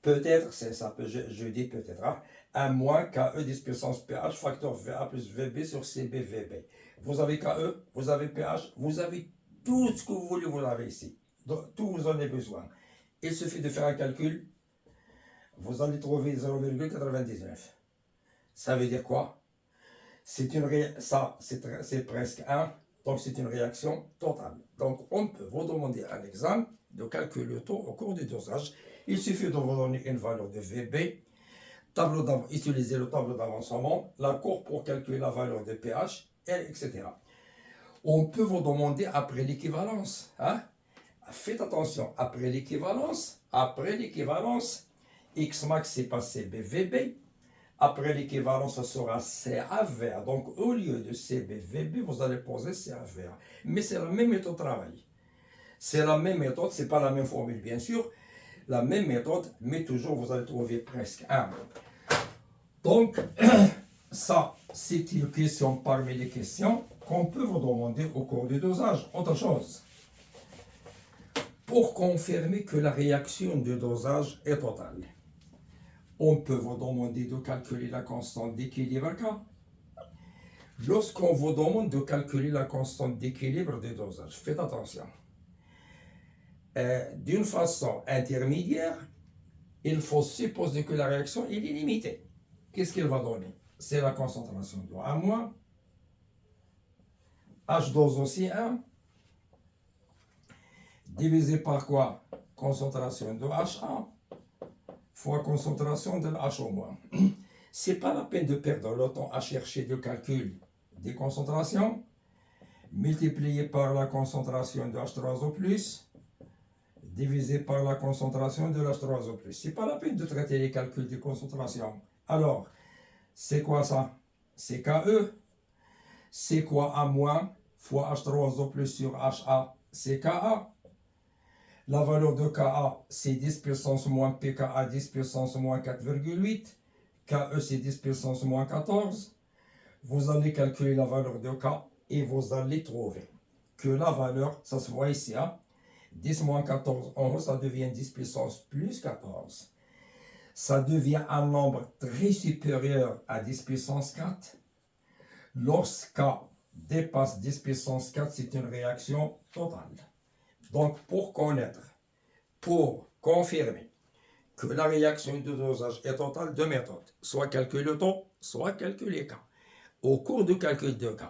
Peut-être, c'est ça, je dis peut-être, 1 moins KE 10 puissance PH, facteur VA plus VB sur CB VB. Vous avez KE, vous avez PH, vous avez tout ce que vous voulez, vous l'avez ici. Donc, tout vous en avez besoin. Il suffit de faire un calcul, vous allez trouver 0,99. Ça veut dire quoi? C'est presque 1, donc c'est une réaction totale. Donc on peut vous demander un exemple de calculer le taux au cours du dosage. Il suffit de vous donner une valeur de VB, utiliser le tableau d'avancement, la courbe pour calculer la valeur de pH, etc. On peut vous demander après l'équivalence. Faites attention, après l'équivalence, X max c'est passé BVB. Après l'équivalence, ça sera CAVR. Donc, au lieu de CBVB, vous allez poser CAVR. Mais c'est la même méthode de travail. C'est la même méthode, c'est pas la même formule, bien sûr. La même méthode, mais toujours, vous allez trouver presque 1. Donc, ça, c'est une question parmi les questions qu'on peut vous demander au cours du dosage. Autre chose. Pour confirmer que la réaction de dosage est totale, on peut vous demander de calculer la constante d'équilibre K. Lorsqu'on vous demande de calculer la constante d'équilibre de dosage, faites attention. D'une façon intermédiaire, il faut supposer que la réaction est illimitée. Qu'est-ce qu'elle va donner? C'est la concentration de 1-, H dose aussi 1, divisé par quoi? Concentration de HA fois concentration de H au moins. C'est pas la peine de perdre le temps à chercher le calcul des concentrations, multiplié par la concentration de H3O+, divisé par la concentration de H3O+. C'est pas la peine de traiter les calculs des concentrations. Alors, c'est quoi ça? C'est KE. C'est quoi A- fois H3O+ sur HA? C'est KA. La valeur de Ka, c'est 10 puissance moins pKa, 10 puissance moins 4,8. Ke, c'est 10 puissance moins 14. Vous allez calculer la valeur de K et vous allez trouver que la valeur, ça se voit ici, 10 moins 14 en haut, ça devient 10 puissance plus 14. Ça devient un nombre très supérieur à 10 puissance 4. Lorsque dépasse 10 puissance 4, c'est une réaction totale. Donc, pour confirmer que la réaction de dosage est totale, deux méthodes. Soit calculer le temps, soit calculer K. Au cours du calcul de K,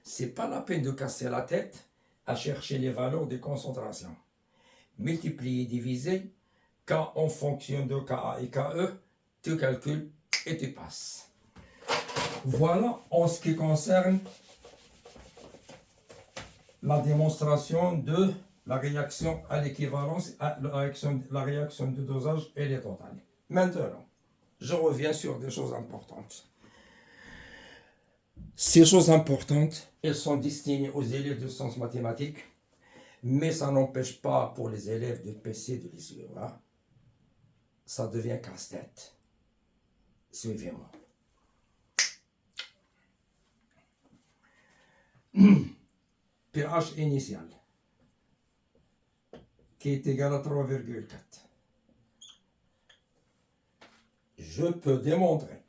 c'est pas la peine de casser la tête à chercher les valeurs de concentration. Multiplier, diviser, K en fonction de Ka et Ke, tu calcules et tu passes. Voilà en ce qui concerne la démonstration de la réaction à l'équivalence, la réaction de dosage, elle est totale. Maintenant, je reviens sur des choses importantes. Ces choses importantes, elles sont destinées aux élèves de sciences mathématiques, mais ça n'empêche pas pour les élèves de PC de les suivre. Ça devient casse-tête. Suivez-moi. pH initial, qui est égal à 3,4. Je peux démontrer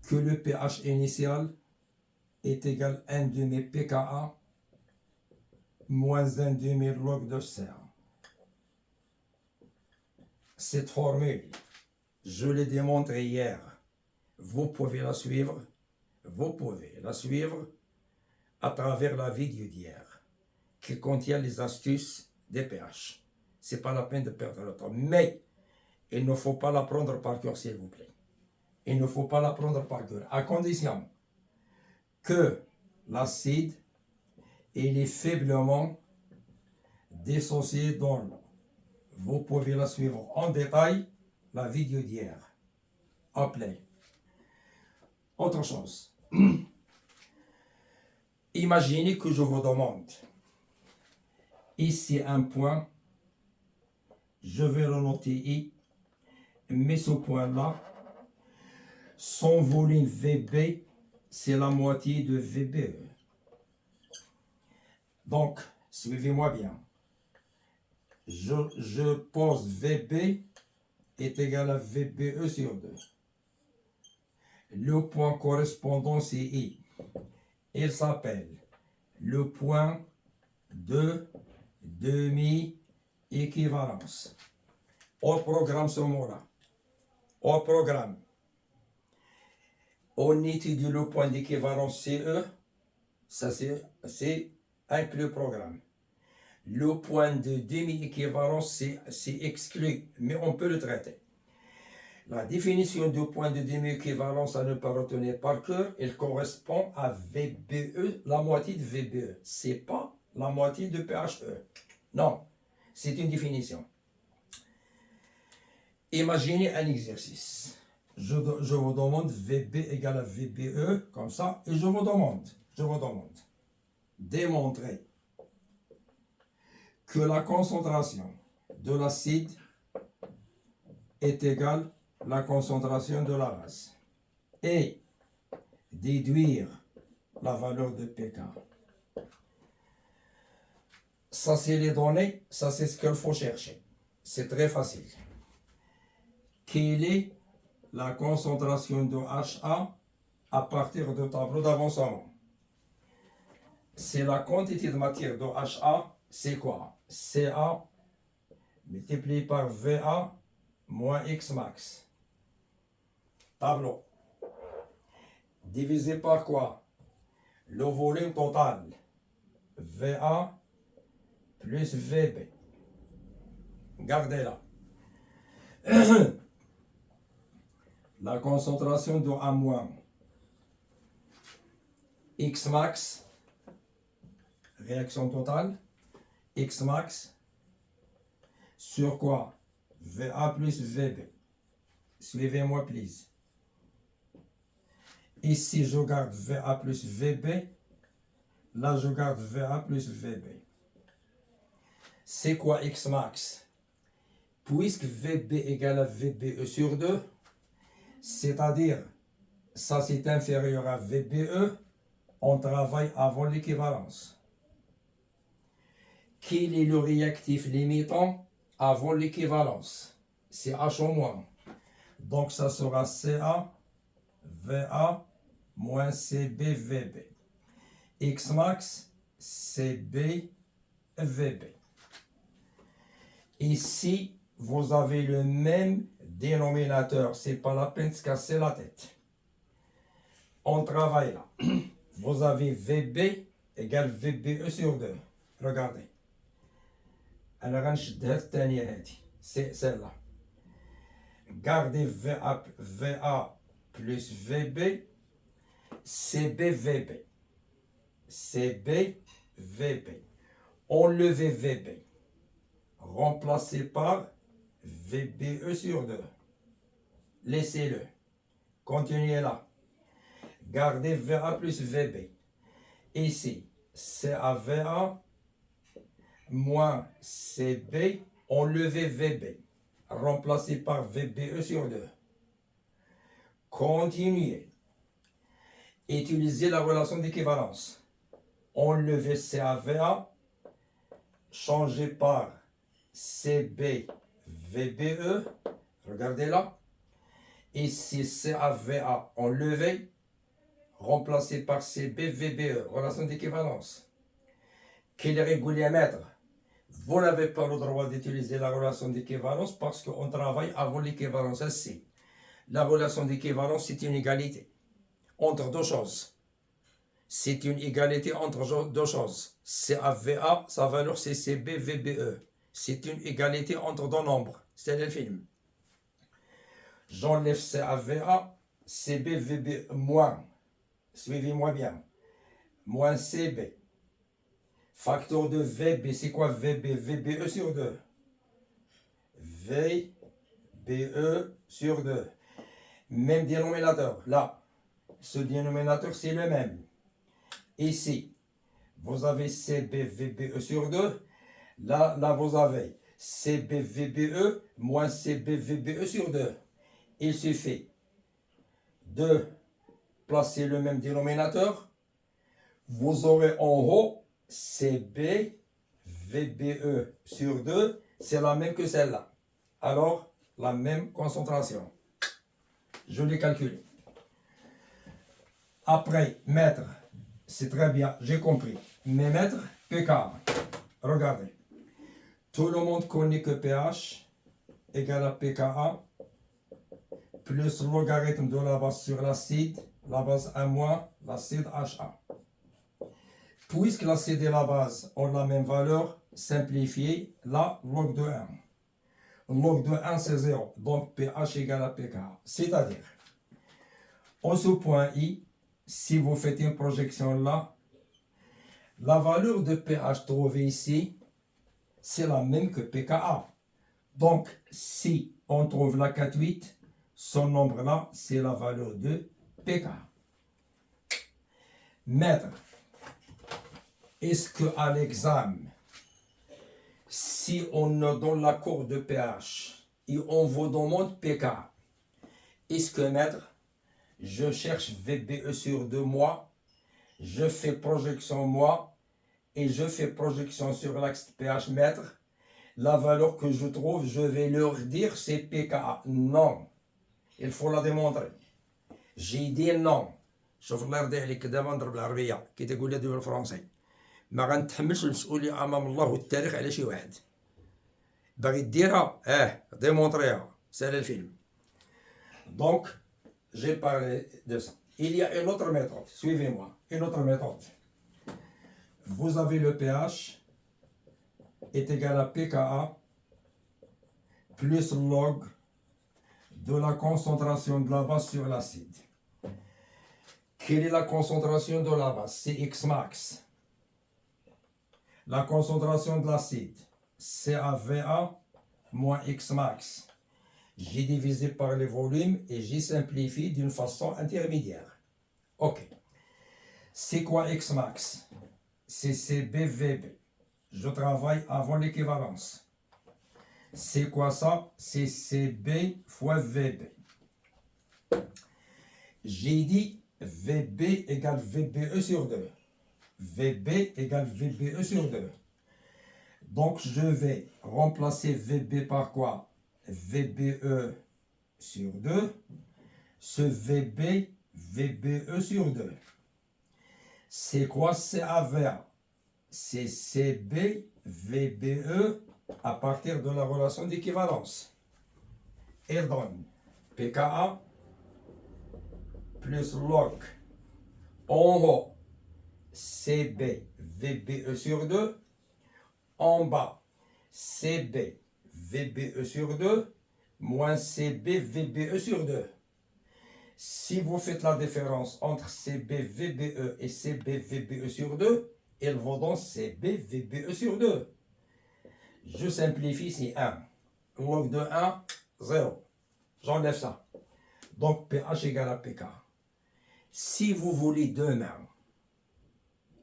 que le pH initial est égal à 1 demi pKa moins 1 demi log de CA. Cette formule Je l'ai démontré hier. Vous pouvez la suivre. Vous pouvez la suivre à travers la vidéo d'hier qui contient les astuces des pH. C'est pas la peine de perdre le temps. Mais il ne faut pas la prendre par cœur, s'il vous plaît. Il ne faut pas la prendre par cœur. À condition que l'acide il est faiblement dissocié dans l'eau. Vous pouvez la suivre en détail, la vidéo d'hier. Appelez. Autre chose. Imaginez que je vous demande ici un point, je vais le noter I, mais ce point-là, son volume VB, c'est la moitié de VBE. Donc, suivez-moi bien. Je pose VB est égal à VBE sur 2. Le point correspondant, c'est I. Il s'appelle le point de demi-équivalence. Au programme ce mot-là. Au programme. On étudie le point d'équivalence CE. Ça, c'est inclus le programme. Le point de demi-équivalence, c'est exclu, mais on peut le traiter. La définition du point de demi-équivalence à ne pas retenir par cœur, il correspond à VBE, la moitié de VBE. C'est pas la moitié de PHE. Non, c'est une définition. Imaginez un exercice. Je vous demande VB égale à VBE, comme ça, et je vous demande, démontrer que la concentration de l'acide est égale à la concentration de la base et déduire la valeur de pK. Ça, c'est les données, ça, c'est ce qu'il faut chercher. C'est très facile. Quelle est la concentration de HA à partir du tableau d'avancement? C'est la quantité de matière de HA, c'est quoi? CA multiplié par VA moins X max. Tableau. Divisé par quoi? Le volume total. VA plus VB. Gardez-la. La concentration de A-, X max, réaction totale, X max, sur quoi? VA plus VB. Suivez-moi, please. Ici, je garde VA plus VB. Là, je garde VA plus VB. C'est quoi X max? Puisque VB égale à VBE sur 2, c'est-à-dire, ça c'est inférieur à VBE, on travaille avant l'équivalence. Quel est le réactif limitant avant l'équivalence? C'est H au moins. Donc ça sera CA, VA, moins CB, VB. X max, CB, VB. Ici, vous avez le même dénominateur. C'est pas la peine de se casser la tête. On travaille là. Vous avez VB égale VBE sur 2. Regardez. C'est celle-là. Gardez VA plus VB, CB, VB. CB, VB. Enlevez VB. Remplacez par VBE sur 2. Laissez-le. Continuez là. Gardez VA plus VB. Ici, CAVA moins CB, enlevez VB. Remplacez par VBE sur 2. Continuez. Utilisez la relation d'équivalence. Enlevez CAVA, changez par CB, VBE. Regardez là. Ici, CAVA enlevé, remplacé par CB, VBE. Relation d'équivalence. Quel régulier mettre? Vous n'avez pas le droit d'utiliser la relation d'équivalence parce qu'on travaille avant l'équivalence ici. La relation d'équivalence, c'est une égalité entre deux choses. C'est une égalité entre deux choses. CAVA, sa valeur c'est CBVBE. C'est une égalité entre deux nombres. C'est le film. J'enlève CAVA, CBVBE moins. Suivez-moi bien. Moins CB. Facteur de VB, c'est quoi VB? VBE sur 2. VBE sur 2. Même dénominateur. Là, ce dénominateur, c'est le même. Ici, vous avez CBVBE sur 2. Là, vous avez CBVBE moins CBVBE sur 2. Il suffit de placer le même dénominateur. Vous aurez en haut CBVBE sur 2. C'est la même que celle-là. Alors, la même concentration. Je l'ai calculé. Après, mètre, c'est très bien, j'ai compris. Mais mètre, pK. Regardez. Tout le monde connaît que pH égale à pKa plus logarithme de la base sur l'acide, la base 1 moins l'acide HA. Puisque l'acide et la base ont la même valeur, simplifiez la log de 1. Log de 1 c'est 0, donc pH égale à pKa. C'est-à-dire, en ce point I, si vous faites une projection là, la valeur de pH trouvée ici, c'est la même que pKa. Donc, si on trouve la 4,8, son nombre là, c'est la valeur de pK. Mètre. Est-ce qu'à l'examen, si on donne la courbe de pH et on vous demande pK, est-ce que mètre, je cherche VBE sur 2 mois, je fais projection mois et je fais projection sur l'axe pH mètre, la valeur que je trouve, je vais leur dire c'est pKa. Non, il faut la démontrer. J'ai dit non. شوف الله يرضي عليك دابا نضرب العربيه كي تقول لي بالفرنسي ما غنتحملش المسؤوليه امام الله والتاريخ على شي واحد باغي ديرها ديمونطريها سال الفيلم. Donc j'ai parlé de ça. Il y a une autre méthode, suivez-moi, une autre méthode. Vous avez le pH est égal à pKa plus log de la concentration de la base sur l'acide. Quelle est la concentration de la base? C'est X max. La concentration de l'acide, CaVa moins X max. J'ai divisé par les volumes et j'ai simplifié d'une façon intermédiaire. Ok. C'est quoi X max? C'est CBVB. Je travaille avant l'équivalence. C'est quoi ça? C'est CB fois VB. J'ai dit VB égale VBE sur 2. VB égale VBE sur 2. Donc, je vais remplacer VB par quoi? VBE sur 2. Ce VB, VBE sur 2. C'est quoi CAVA? C'est CB, VBE à partir de la relation d'équivalence. Elle donne pKa plus log en haut CB VBE sur 2, en bas CB VBE sur 2 moins CB VBE sur 2. Si vous faites la différence entre CB VBE et CB VBE sur 2, elle vous donne CB VBE sur 2. Je simplifie ici 1. Log de 1, 0. J'enlève ça. Donc pH égale à pK. Si vous voulez demain,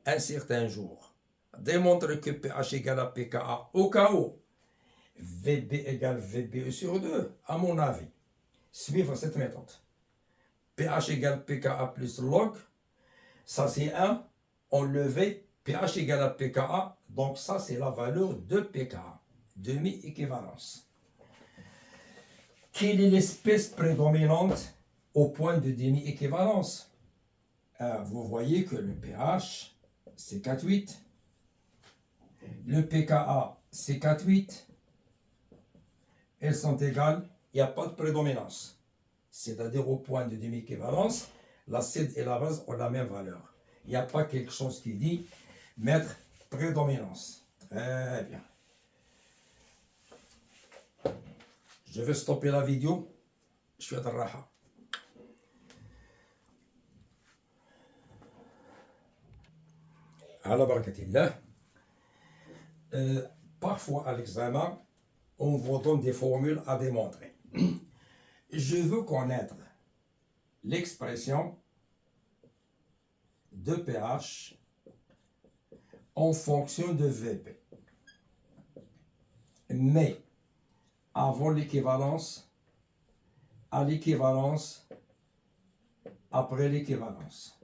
un certain jour, démontrer que pH égale à pKa au cas où VB égale VBE sur 2, à mon avis, suivre cette méthode. pH égale pKa plus log, ça c'est 1, enlevé pH égale à pKa, donc ça c'est la valeur de pKa, demi-équivalence. Quelle est l'espèce prédominante au point de demi-équivalence? Vous voyez que le pH c'est 4,8, le pKa c'est 4,8, elles sont égales, il n'y a pas de prédominance. c'est-à-dire au point de demi-équivalence, l'acide et la base ont la même valeur. Il n'y a pas quelque chose qui dit mettre prédominance. Très bien. Je vais stopper la vidéo. Je suis à Raha. À la barakatillah. Parfois à l'examen, on vous donne des formules à démontrer. Je veux connaître l'expression de pH en fonction de VP. Mais avant l'équivalence, à l'équivalence, après l'équivalence.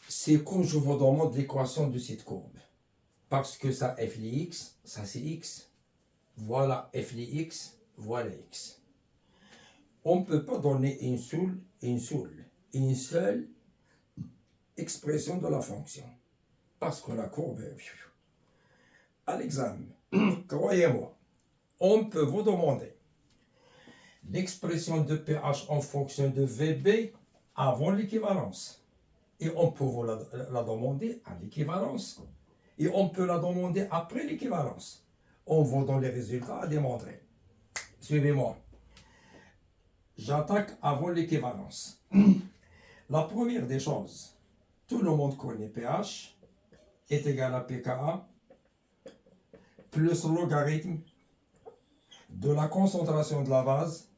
C'est comme je vous demande l'équation de cette courbe. Parce que ça f x, ça c'est x. Voilà f x, voilà x. On ne peut pas donner une seule expression de la fonction. Parce que la courbe est... À l'examen, croyez-moi, on peut vous demander l'expression de pH en fonction de VB avant l'équivalence. Et on peut vous la demander à l'équivalence. Et on peut la demander après l'équivalence. On vous donne les résultats à démontrer. Suivez-moi. J'attaque avant l'équivalence. La première des choses, tout le monde connaît pH est égal à pKa plus logarithme de la concentration de la base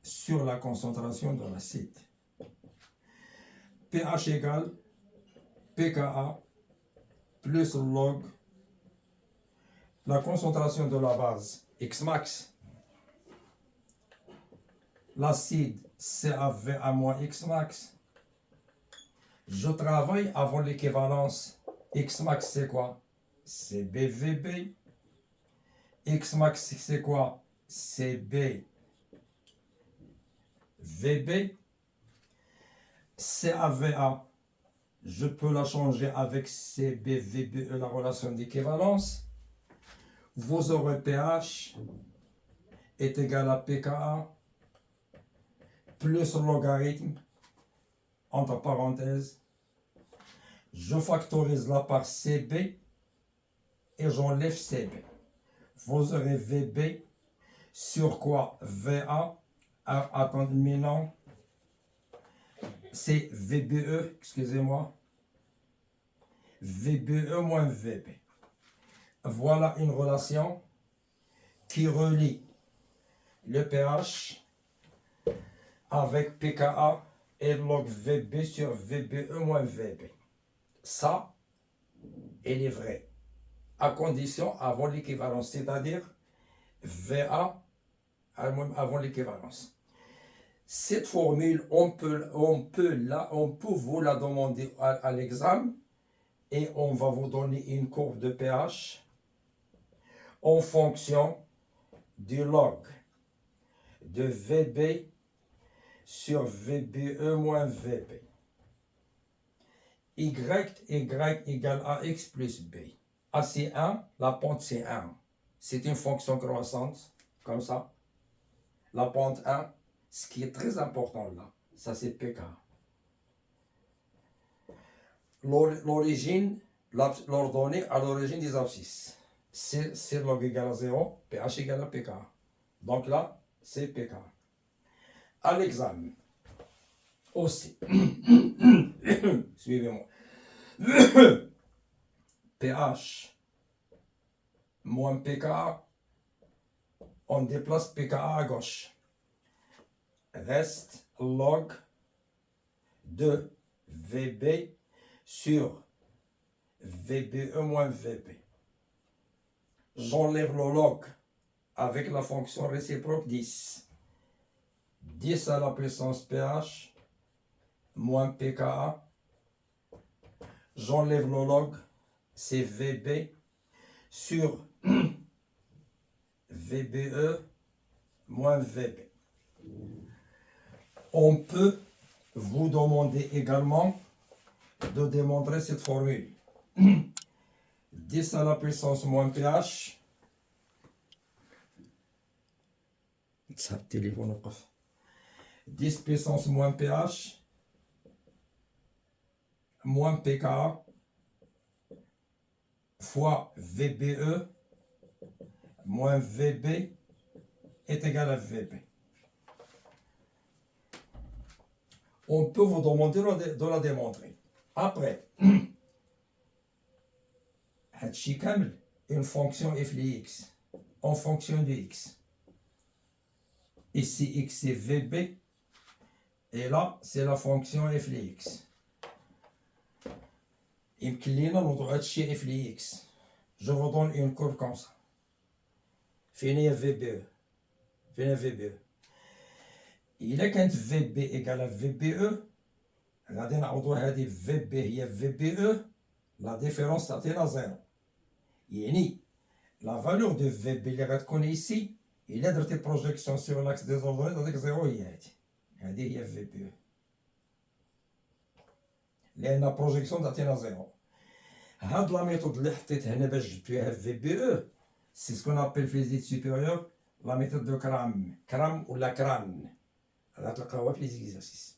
sur la concentration de l'acide. pH égale pKa plus log la concentration de la base X max, l'acide CaVA moins X max. Je travaille avant l'équivalence. X max c'est quoi? C'est BVB. X max c'est quoi? C'est BVB. CaVA, je peux la changer avec CBVBE, la relation d'équivalence. Vous aurez pH est égal à pKa plus logarithme, entre parenthèses. Je factorise là par CB et j'enlève CB. Vous aurez VB sur quoi? VA, attendez, mais non, c'est VBE, excusez-moi, VBE moins VB. Voilà une relation qui relie le pH avec pKa et log VB sur VBE moins VB. Ça, elle est vraie, à condition avant l'équivalence, c'est-à-dire VA avant l'équivalence. Cette formule, on peut vous la demander à l'examen et on va vous donner une courbe de pH en fonction du log de VB sur VBE moins VB. Y égale à X plus B. A c'est 1, la pente c'est 1. C'est une fonction croissante, comme ça. La pente 1, ce qui est très important là, ça c'est pK. L'origine, l'ordonnée à l'origine des abscisses. C'est log égale à 0, pH égale à pK. Donc là, c'est pK. À l'examen, aussi, suivez-moi, pH moins pKa, on déplace pKa à gauche. Reste log de VB sur VBE moins VB. J'enlève le log avec la fonction réciproque 10. 10 à la puissance pH moins pKa. J'enlève le log, c'est VB sur VBE moins VB. On peut vous demander également de démontrer cette formule. 10 à la puissance moins pH تسحب التليفون وقف. 10 puissance moins pH moins pKa fois VBE moins VB est égal à VB. On peut vous demander de la démontrer. Après, une fonction f de x en fonction de x. Ici, x c'est VB. Et là, c'est la fonction f de x. يمكن نوضع هادشي f de x. Je vous donne une courbe comme ça. فين هي VBE؟ فين هي VBE؟ إلا كانت VB égale à VBE غادي نعوضو هادي VB هي VBE لا ديفيرونس تعطينا زيرو. يعني لا فالور دو VB اللي غتكون إيسي إلا درتي بروجيكسيون سيغ لاكس ديزوردوني تعطيك زيرو هي هادي. هادي هي VBE. لأن بروجيكسيون تعطينا زيرو. هاد لا ميثود اللي حطيت هنا باش جبت فيها VBE سي سكون ابل في ليزيت سوبيريور لا ميثود دو كرام ولا كران. غتلقاوها في لي زيكزارسيس.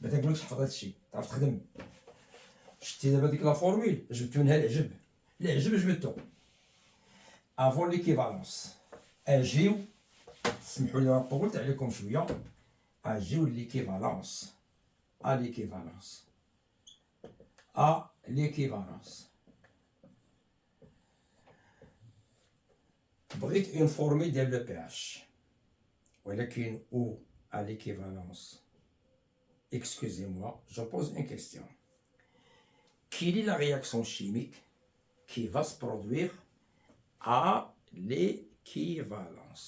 ما تنقولكش حفظ هادشي تعرف تخدم. شتي دابا ديك لا فورمول جبت منها العجب جبدتو افون ليكيفالونس. اجيو سمحوا لي طولت عليكم شويه. اجيو ليكيفالونس l'équivalence. بغيت une formule ديال le pH ولكن ou à l'équivalence. Excusez-moi, je pose une question. Quelle est la réaction chimique qui va se produire à l'équivalence?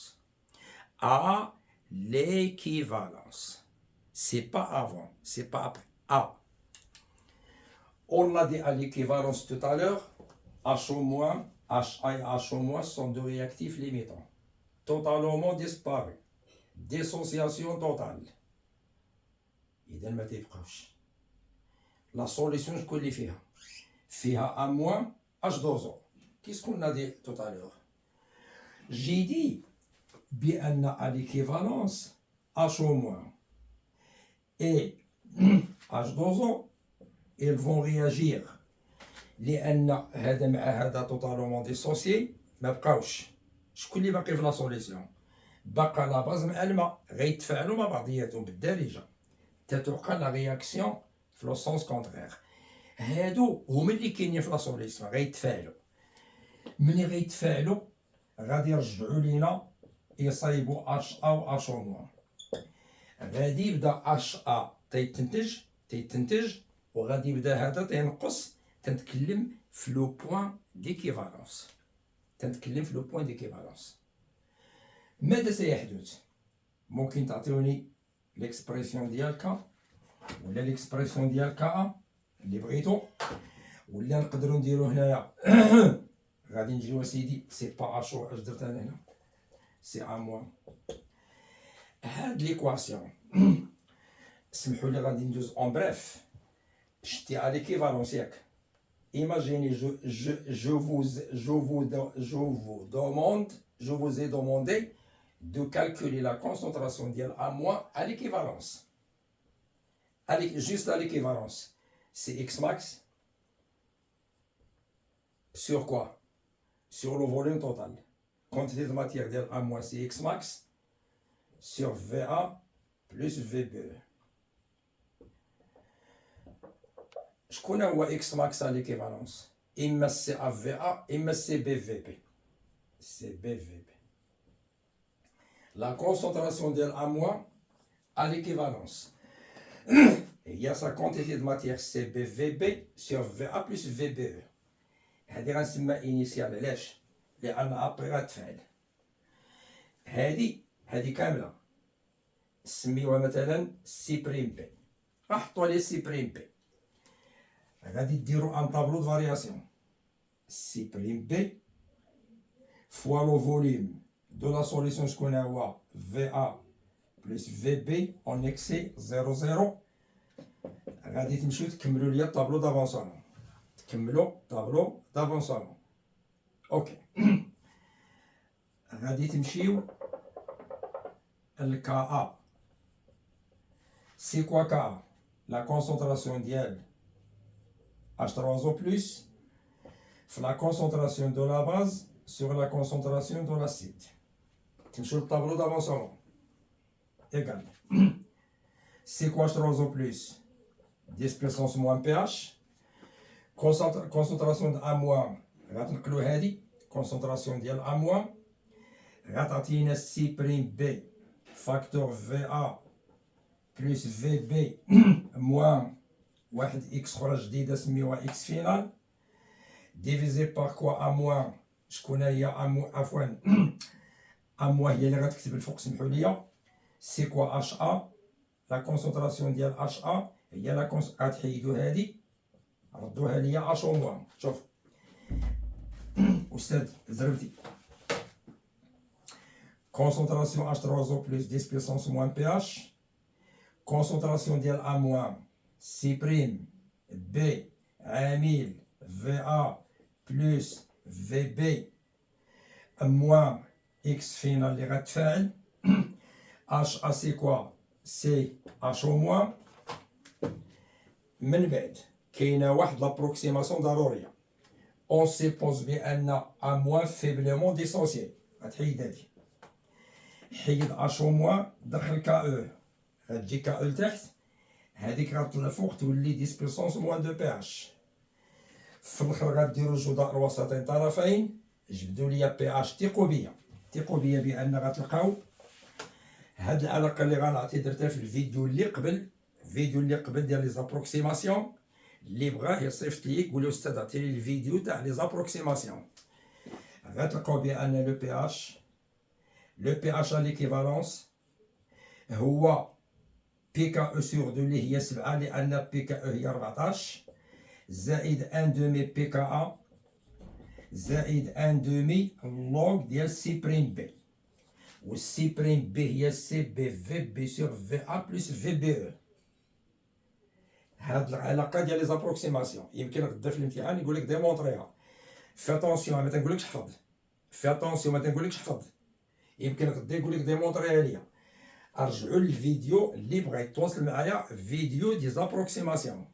À l'équivalence. C'est pas avant, c'est pas après. À. On l'a dit à l'équivalence tout à l'heure, H au moins, HA et H au moins sont deux réactifs limitants. Totalement disparus. Dissociation totale. إذا ما تيبقاوش. La solution شكون اللي فيها؟ فيها A moins H2O. Qu'est-ce qu'on a dit tout à l'heure? J'ai dit بأن à l'équivalence H au moins et H2O ils vont réagir لأن هذا مع هذا توتالومون ديسوسيي ما بقاوش. شكون اللي باقي في لا سوليسيون؟ باقا لا باز مع الماء غيتفاعلوا مع بعضياتهم بالدارجه تتوقع لا رياكسيون في لو سونس كونترير. هادو هما اللي كاينين في لا سوليسيون غيتفاعلوا. ملي غيتفاعلوا غادي يرجعوا لينا يصايبوا اش ا و اش او موان. غادي يبدا اش ا تيتنتج وغادي يبدا هذا تينقص. تنتكلم في لو بوين ديكيفالونس. ماذا سيحدث؟ ممكن تعطيوني ليكسبريسيون ديال كا ولا ليكسبريسيون ديال كا اللي بغيتو ولا نقدروا نديرو هنايا. غادي نجيو سيدي سي با اش او اش درت انا هنا سي ا موان. هاد ليكواسيون سمحوا لي غادي ندوز اون بريف. شتي على ليكيفالونس ياك. Imaginez, je vous ai demandé de calculer la concentration d'IL à moins à l'équivalence. Juste à l'équivalence. C'est X max. Sur quoi? Sur le volume total. Quantité de matière d'IL à moins, c'est X max. Sur VA plus VBE. شكون هو اكس ماكس على ليكيفالونس؟ اما سي اف في ا اما سي بي في بي. سي بي في بي. لا كونسونطراسيون ديال ا موان على ليكيفالونس هي سا كونتيتي دو ماتيير سي بي في بي سور في ا بلس في بي او. هادي غنسمى انيسيال. علاش؟ لان ابري غتفعل. هادي كامله نسميوها مثلا سي بريم بي. غنحطو عليه سي بريم بي. غادي ديرو ان طابلو دو فارياسيون سي بريم بي فوا لو فوليم دو لا سوليسيون شكون هو في ا بلس في بي اون اكسي 0 غادي تمشيو تكملوا ليا الطابلو دافونسالون. اوكي. غادي تمشيو le Ka. C'est quoi Ka? La concentration ديال H3O+, la concentration de la base sur la concentration de l'acide. تمشيو للطابلو d'avancement. Égal. C'est quoi H3O+? 10 puissance moins pH. concentration de A-, غتنقلو هادي concentration ديال A-, غتعطينا C' B facteur VA plus VB moins واحد X أخرى جديدة سميوها X فينال divisé par quoi A-. شكون هي عفوا A- هي اللي غتكتب الفوق سمحوا لي. سي كوا HA لا كونسونطراسيون ديال HA هي لا غتحيدو هادي ردوها ليا H-. شوف أستاذ زربتي concentration H3O+, 10 puissance moins pH, concentration ديال A-, C', B, عامل VA plus VB moins X فينال اللي غتفاعل. HA c'est quoi? C'est HO-. من بعد كاينه واحد لابروكسيماسيون ضروريه. اون سيبوز بان A- فيبلمون ديسوسيي. غتحيد هادي حيد HO-، دخل KE غتجي KE لتحت هاديك غتطلع فوق تولي 10 puissance moins de pH. في الاخر غديرو جداء الوسطين طرفين جبدوا ليا PH. ثقوا بيا بان غتلقاو هاد العلاقه اللي غنعطي درتها في الفيديو اللي قبل ديال لي زابروكسيماسيون. اللي بغاه يصيفط لي يقول لي استاذ عطيني الفيديو تاع لي زابروكسيماسيون. غتلقاو بان لو بي اش ا ليكيفالونس هو بي كا او سور 2 اللي هي 7 لان بي كا او هي 14 زائد 1 دومي بي كا ا زائد 1 دومي لوغ ديال سي بريم بي. والسي بريم بي هي سي بي في بي سور في ا بلس في بي او. هاد العلاقه ديال لي زابروكسيماسيون يمكن غدا في الامتحان يقول لك ديمونطريها. في اتونسيون ما تنقولكش حفظ. يمكن غدا يقول لك ديمونطريها ليا. ارجعوا للفيديو اللي بغى يتواصل معايا فيديو دي زابروكسيماسيون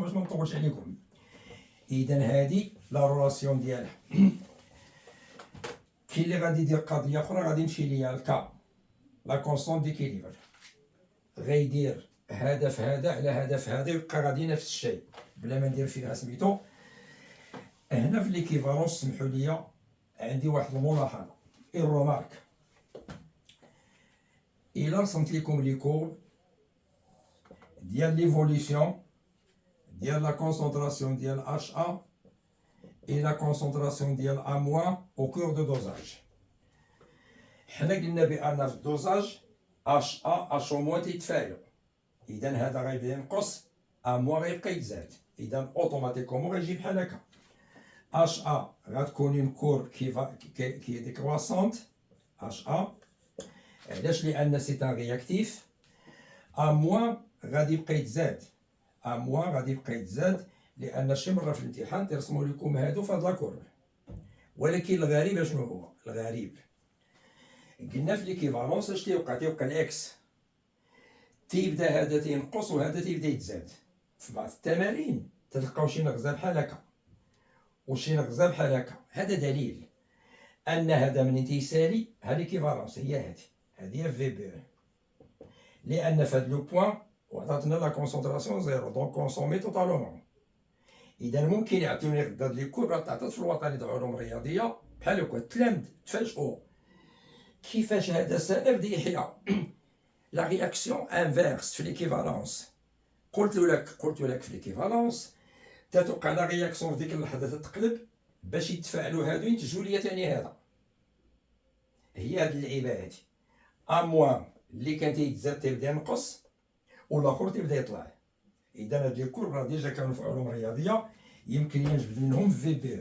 باش ما نطولش عليكم. اذا هادي لا رولاسيون ديالها. كاين اللي غادي يدير قضيه اخرى غادي يمشي ليا الكا لا كونستون ديكيليبر غيدير هدف هذا على هدف هذا يبقى غادي نفس الشيء بلا ما ندير فيها سميتو. هنا في ليكيفالونس سمحوا لي عندي واحد الملاحظه الرومارك. الا رسمت لكم لي كور ديال ليفوليسيون ديال لا كونسونطراسيون ديال HA et la concentration ديال A- au cours de dosage. حنا قلنا بان في الدوزاج HA HO- تيتفاعلوا. اذا هذا غيبدا ينقص A- غيبقى يتزاد. اذا اوتوماتيكومون غيجي بحال هكا. HA غتكون اون كورب كي ديكرواسونت HA. علاش؟ لان سي ان رياكتيف. A- غادي يبقى يتزاد. غادي يبقى يتزاد لان شي مره في الامتحان ترسموا لكم هادو في هاد لاكورب. ولكن الغريب شنو هو؟ الغريب قلنا في ليكيفالونس اش تيوقع العكس. تيبدا هذا تينقص وهذا تيبدا يتزاد. في بعض التمارين تلقاو شي نغزه بحال هكا وشي نغزه بحال هكا. هذا دليل ان هذا منين تيسالي ها ليكيفالونس هي هذه في بي. لان في هذا لو بوين وعطاتنا لا كونسونطراسيون زيرو دونك كونسومي توتالومون. اذا ممكن يعطيوني غدا لي كور تعطات في الوطني د العلوم الرياضيه بحال هكا تلامد تفاجئوا كيفاش هذا سالب بدا يحيا. لا رياكسيون انفيرس في ليكيفالونس. قلت لك في ليكيفالونس تتوقع لا رياكسيون في ديك اللحظه تتقلب باش يتفاعلوا هادو ينتجوا ليا ثاني هذا. هي هاد اللعيبه هادي A- اللي كان تيتزاد تيبدا ينقص والاخر تيبدا يطلع. اذا هاد لي كور راه ديجا كانوا في علوم رياضيه يمكن ينجبد منهم في بي او.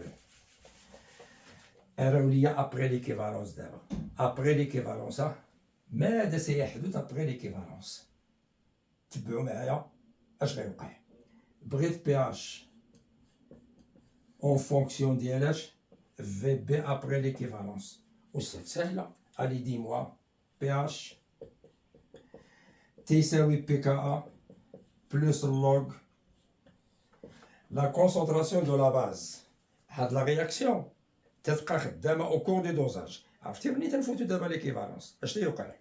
راهو ليا ابري ليكيفالونس. دابا ابري ليكيفالونس ماذا سيحدث ابري ليكيفالونس؟ تبعوا معايا اش غيوقع. بغيت بي اش اون فونكسيون ديال اش في بي ابري ليكيفالونس. وسهله الي دي موا pH تساوي pKa plus log la concentration de la base. هاد la réaction تتبقى خدامة au cours du dosage. عرفتي ملي تنفوتو دابا ليكيفالونس اش تيوقع؟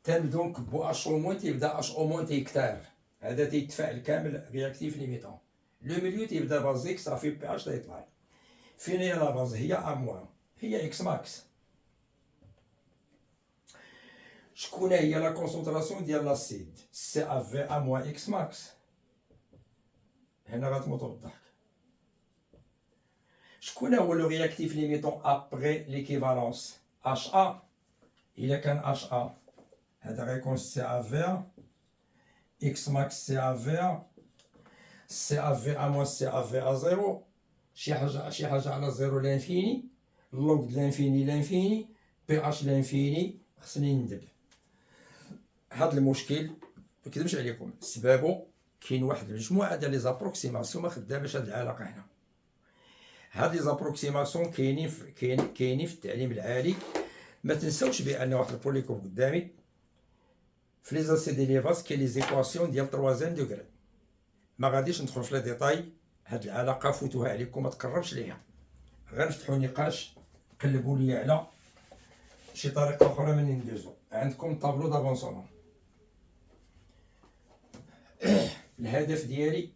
تنبداو نكبو اش او موان، تيبدا اش او موان تيكتار، هذا تيتفاعل كامل رياكتيف ليميتون. لو ميليو تيبدا بازيك صافي بي اش تيطلع. فين هي لا باز؟ هي ا موان، هي اكس ماكس. شكون هي لا كونسونطراسيون ديال لاسيد؟ سي اف في ا موان اكس ماكس. هنا غتموتو بالضحك. شكون هو لو رياكتيف ليميتون ابري ليكيفالونس؟ اش ا. الا كان اش ا هذا غيكون سي اف في اكس ماكس سي اف في سي اف في ا موان سي اف في ا زيرو، شي حاجه على زيرو لانفيني، لوغ د لانفيني لانفيني، بي اش لانفيني. خصني ندب هاد المشكل، مكذبش عليكم، سبابو كاين واحد المجموعه ديال لي زابروكسيماسيون ما خداماش هاد العلاقه هنا. هاد لي زابروكسيماسيون كاينين في التعليم العالي. ما تنساوش بان واحد البوليكوب قدامي في لي زاسي دي ليفاس كاين لي زيكواسيون ديال 3 دوغري. ما غاديش ندخل في لي ديتاي، هاد العلاقه فوتوها عليكم ما تقربش ليها. غنفتحوا نقاش، قلبوا لي على شي طريقه اخرى من ندوزو. عندكم طابلو دافونسمون. الهدف ديالي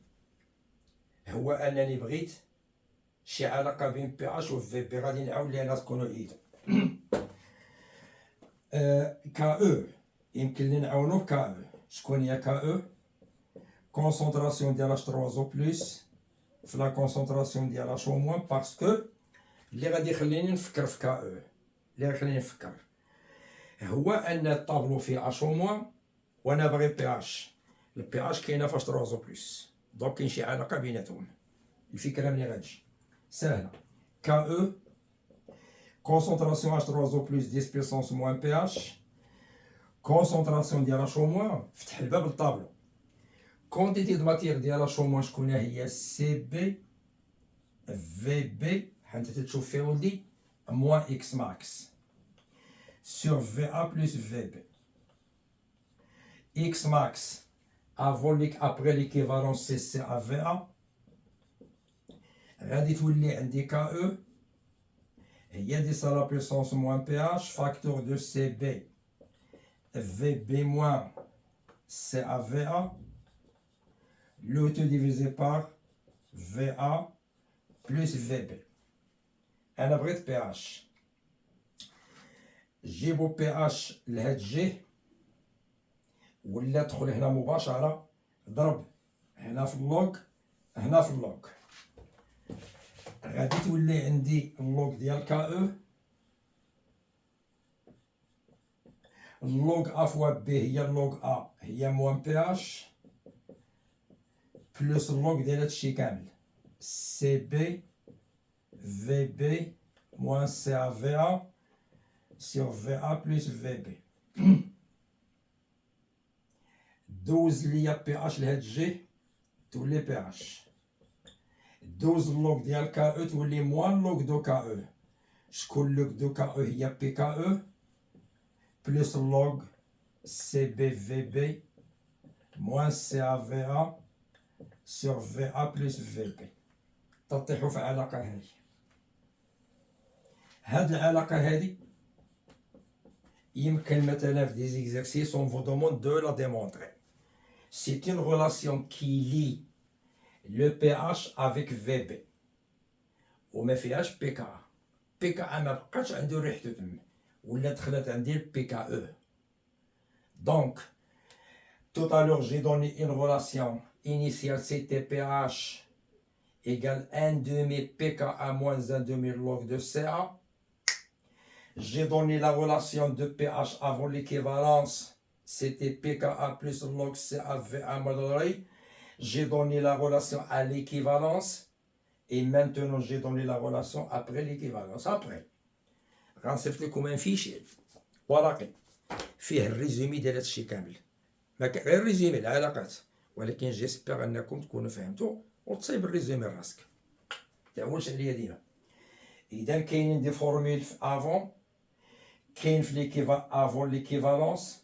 هو انني بغيت شي علاقه بين بي اش و في بي، غادي نعاود ليها تكونوا ايدو. كا او يمكن لي نعاونو كا او. شكون هي كا او؟ كونسونطراسيون ديال اش 3 او بلس في لا كونسونطراسيون ديال اش او موان، باسكو اللي غادي يخليني نفكر في كا او، اللي غيخليني نفكر هو ان الطابلو فيه اش او موان وانا باغي بي اش. البي اش كاينه فاش 3 او بلس، دونك كاين شي علاقه بيناتهم. الفكره ملي غتجي سهله. كا او كونسونطراسيون H3O plus 10 puissance moins pH، كونسونطراسيون ديال H au moins، فتح الباب للطابلو. كونتيتي دو ماتير ديال H au moins شكون هي؟ سي بي في بي، حتى تتشوف فيها ولدي، موان اكس ماكس سور في ا بلس في بي. اكس ماكس افون ليك ابري ليكيفالونس سي سي ا في ا، غادي تولي عندي كا او هي 10 à la puissance moins pH facteur de CB VB moins CAVA, le tout divisé par VA plus VB. أنا بغيت pH، جيبو pH لهاد جي ولا دخل هنا مباشرة، ضرب هنا في اللوغ هنا في اللوغ، غادي تولي عندي اللوغ ديال كا او، اللوغ ا فوا بي هي اللوغ ا هي موان بي اش بلس اللوغ ديال هادشي كامل سي بي في بي موان سي ا في ا سور في ا بلس في بي. دوز ليا بي اش لهاد جي تولي بي اش، دوز اللوغ ديال كا او تولي موان لوغ دو كا او. شكون لوغ دو كا او؟ هي بي كا او بلس لوغ سي بي في بي موان سي ا في ا سور في ا بلس في بي. تطيحوا في العلاقه هذه. هاد العلاقه هذه يمكن مثلا في دي زيكزارسيس on vous demande de la démontrer. C'est une relation qui lie le pH avec VB وما فيهاش بي كا. بي كا ما بقاش عنده ريحته تما، ولا دخلت عندي البي كا او. Donc tout à l'heure j'ai donné une relation initiale, c'était pH égale 1 demi pKa moins 1 demi log de Ca. J'ai donné la relation de pH avant l'équivalence, c'était pKa plus log CaVa modéré. J'ai donné la relation à l'équivalence et maintenant j'ai donné la relation après l'équivalence. Après, غنصيفط لكم ان فيشي ورقي فيه الريزومي ديال هادشي كامل، غير ريزومي العلاقات، ولكن جيسبيغ انكم تكونوا فهمتوا وتصيب الريزومي لراسك، متعولش عليا ديما. اذا كاينين دي فورميل في افون، كاين في افون ليكيفالونس،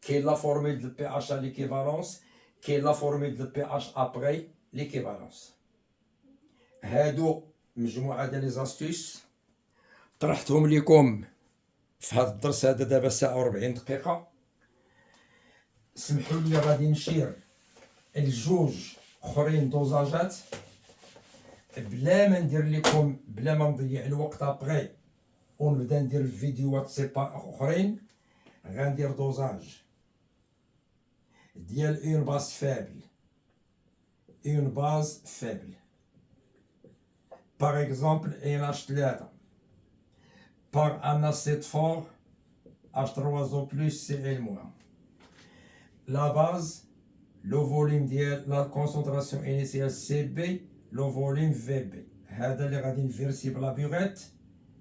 كاين لا فورمول ديال بي اش ليكيفالونس، كاين لا فورمول ديال بي اش ابري ليكيفالونس. هادو مجموعه ديال لي زاستيس طرحتهم لكم في هذا الدرس هذا دابا ساعه و40 دقيقه. سمحوا لي غادي نشير الجوج اخرين دوزاجات بلا ما ندير لكم، بلا ما نضيع الوقت ابغي ونبدا ندير الفيديوهات سيبا اخرين. غندير دوزاج ديال اون باز فابل، اون باز فابل باغ اكزومبل NH3 par un acide fort H3O plus Cl-. La base, le volume ديال la concentration initiale CB, le volume VB. هذا اللي غادي نفيرسي بلا بيغيت،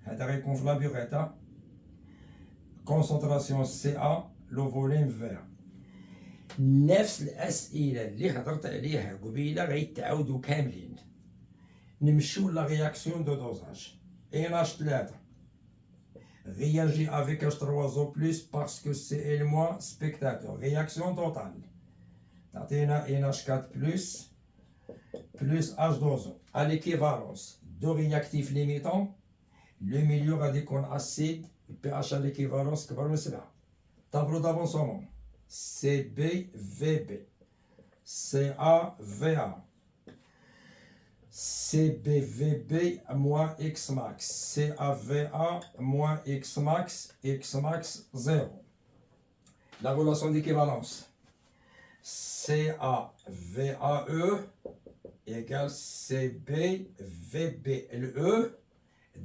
هذا غيكون في لا بيغيت. concentration CA, le volume V. نفس الأسئلة اللي هضرت عليها قبيلة غيتعاودوا كاملين. نمشيو لا رياكسيون دو دوزاج. NH3 réagit avec H3O+, parce que Cl- spectateur. Réaction totale. تعطينا NH4+, plus H2O. À l'équivalence, deux réactifs limitants, le milieu غادي يكون acide, pH à l'équivalence كبر من 7. Tableau d'avancement. CbVb, CaVa, CbVb moins Xmax, CaVa moins Xmax, Xmax 0. La relation d'équivalence. CaVaE égale CbVbLe,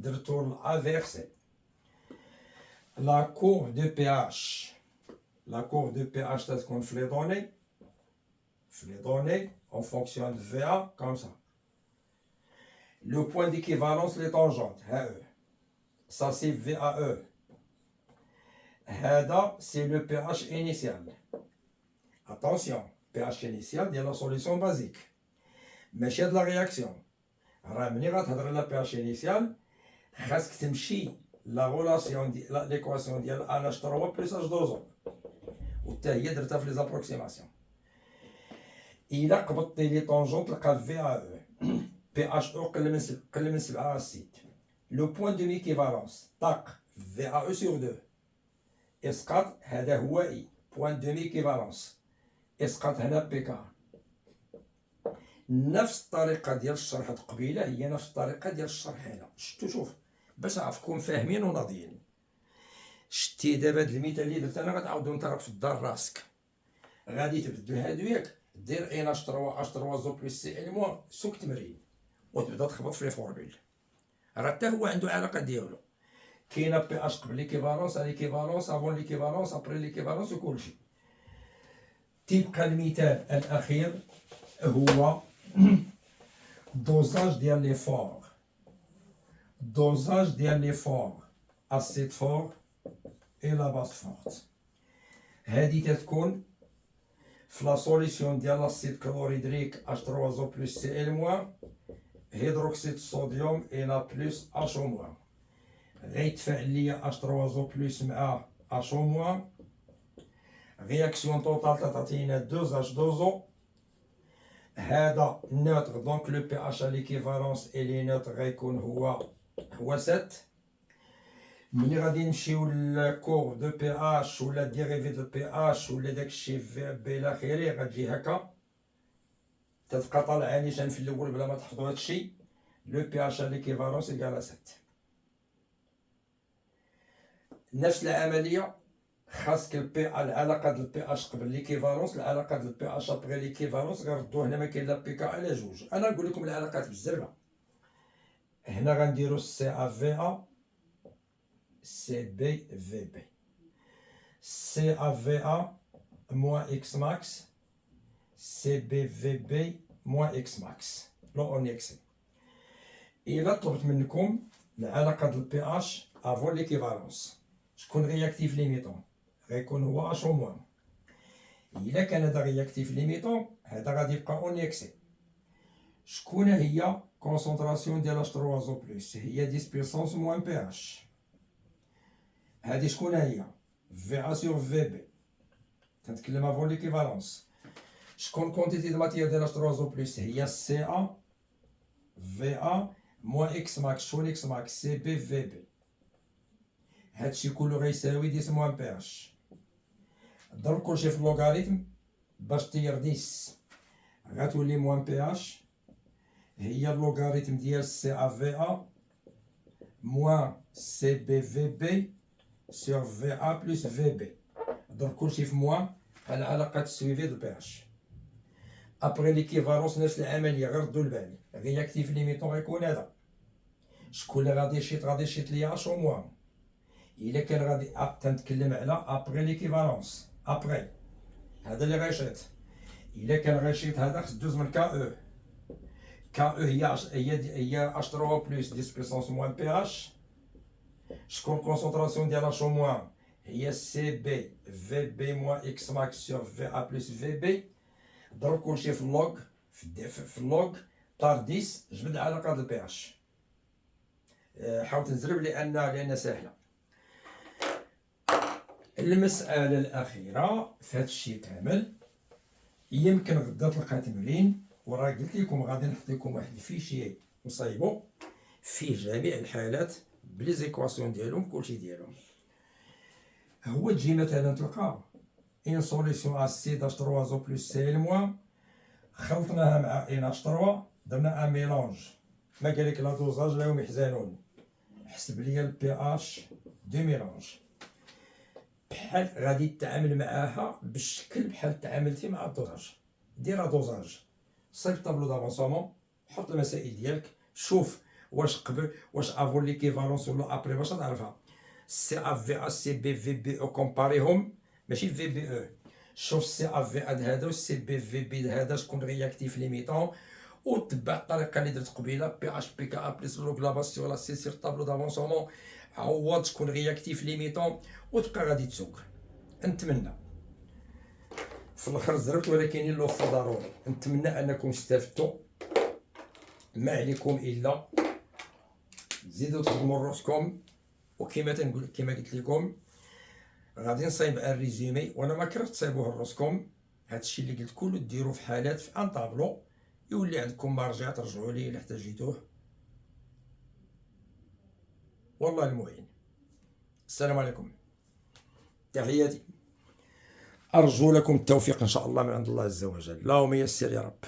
de retour inversé. La courbe de pH. La courbe de pH telle qu'on fait les données, on fonctionne VA comme ça. Le point d'équivalence, les tangentes, ça c'est VAE. هذا c'est le pH initial. Attention, pH initial de la solution basique. ماشي هاد لا رياكسيون. راه ملي غتهضر على pH initial خاصك تمشي لا غولاسيون ديال ليكواسيون ديال NH3 plus H2O. وحتى هي درتها في لي زابروكسيماسيون. إلا قبضتي لي طونجون تلقى VAE. pH قل من 7 à 6. Le point de équivalence طاق VAE sur 2. اسقط هذا هو I. Point de équivalence. اسقط هنا بيكا. نفس الطريقة ديال الشرح قبيلة هي نفس الطريقة ديال الشرح هنا. شفتو شوف باش عرفكم فاهمين وناضيين. شتي دابا هاد المثال اللي درت انا غتعاودو نتا في الدار راسك. غادي تبدل هادو ياك دير NH3 H3O plus Cl- سوك تمرين وتبدا تخبط في لي فورمول. راه حتى هو عنده علاقة ديالو. كاينه بي اش قبل ليكيفالونس، ليكيفالونس افون ليكيفالونس ابري ليكيفالونس وكلشي. تيبقى المثال الاخير هو دوزاج ديال لي فور. دوزاج ديال لي فور اسيد فور اي لا باس فورت. هادي تتكون في لا سوليسيون ديال لاسيد كلوريدريك H3O plus Cl- هيدروكسيد الصوديوم Na plus HO-. غيتفاعل ليا H3O plus مع HO-. رياكسيون توتال تعطينا 2H2O. هذا نوتر دونك لو بي اش ليكيفالونس الي نوتر غيكون هو 7. ملي غادي نمشيو للكورب دو بي اش ولا ديريفي دو بي اش ولا داكشي في بي الى اخره غتجي هكا تتبقى طالعه نيشان في الاول بلا ما تحفظوا هادشي. لو بي اش ليكيفالونس ايكال 7. نفس العمليه خاصك العلاقه ديال البي اش قبل ليكيفالونس، العلاقه ديال البي اش ابري ليكيفالونس غنردو هنا ما كاين لا بي كا على جوج. انا نقول لكم العلاقات بالزربه. هنا غنديرو سي ا في ا سي بي في بي، سي ا في ا موان اكس ماكس سي بي في بي موان اكس ماكس لو اون اكس. الا طلبت منكم العلاقه ديال البي اش افون ليكيفالونس شكون رياكتيف ليميتون غيكون هو اش او موان. الا كان هذا رياكتيف ليميتون هذا غادي يبقى اون اكسي. شكون هي كونسونطراسيون ديال H3O+؟ هي 10 بيسونس موان بي اش. هادي شكون هي؟ في ا سور في بي، تنتكلم افون ليكيفالونس. شكون كونتيتي دو ماتيير ديال H3O بلس؟ هي سي ا في ا موان اكس ماكس. شكون اكس ماكس؟ سي بي في بي. هادشي كله غيساوي 10 موان بي اش. ضرب كلشي في اللوغاريتم باش طير 10 غتولي موان بي اش هي اللوغاريتم ديال سي ا في ا موان سي بي في بي سور في ا بلس في بي. ضرب كلشي في موان العلاقة السويفي دو بي اش. ابري ليكيفالونس نفس العملية، غير ردوا البال. رياكتيف ليميتون غيكون هذا. شكون اللي غادي يشيط ليا اش او موان؟ الا كان غادي تنتكلم على ابري ليكيفالونس. ابري هذا اللي غيشيط. الا كان غيشيط هذا خص دوز من كا او. كا او هي اش 3 بلس 10 بيسونس موان بي اش. شكون كونسونطراسيون ديال اش او موان؟ هي سي بي في بي موان اكس ماكس سور في ا بلس في بي. ضرب كلشي في اللوغ في اللوغ طار 10 جبد العلاقه ديال بي اش. حاولت نزرب لان ساهله. المساله الاخيره في هذا الشيء كامل، يمكن غدا تلقى تمرين، وراه قلت لكم غادي نحط لكم واحد الفيشي نصايبو فيه جميع الحالات بلي زيكواسيون ديالهم كلشي ديالهم. هو تجي مثلا تلقى ان سوليسيون اسيد اش 3 زو بلس سي موان، خلطناها مع ان اش 3 درنا ان ميلونج. ما قالك لا دوزاج راهم يحزنون، حسب ليا البي اش دو ميلونج. بحال غادي تتعامل معاها بالشكل بحال تعاملتي مع الدوزاج. دير دوزاج، صيب طابلو دافونسومون، حط المسائل ديالك، شوف واش قبل واش افون ليكيفالونس ولا ابري باش تعرفها. سي ا في ا سي بي في بي او كومباريهم، ماشي في بي او. شوف سي ا في ا هذا والسي بي في بي هذا شكون رياكتيف ليميتون، وتبع الطريقه اللي درت قبيله بي اش بي كا بلس لوك لا باس سور لا سي سير طابلو دافونسومون. عوض شكون رياكتيف ليميتون وتبقى غادي تسوق. نتمنى في الاخر زربت، ولكن اللوف ضروري. نتمنى انكم استفدتوا. ما عليكم الا تزيدوا تخدموا راسكم، وكما تنقول كما قلت لكم غادي نصايب الريزومي، وانا ما كرهت تصايبوه لراسكم. هادشي اللي قلت كله ديروه في حالات في ان طابلو، يولي عندكم مرجع ترجعوا ليه الا احتاجيتوه. والله المعين. السلام عليكم، تحياتي. ارجو لكم التوفيق ان شاء الله من عند الله عز وجل. اللهم يسر يا رب.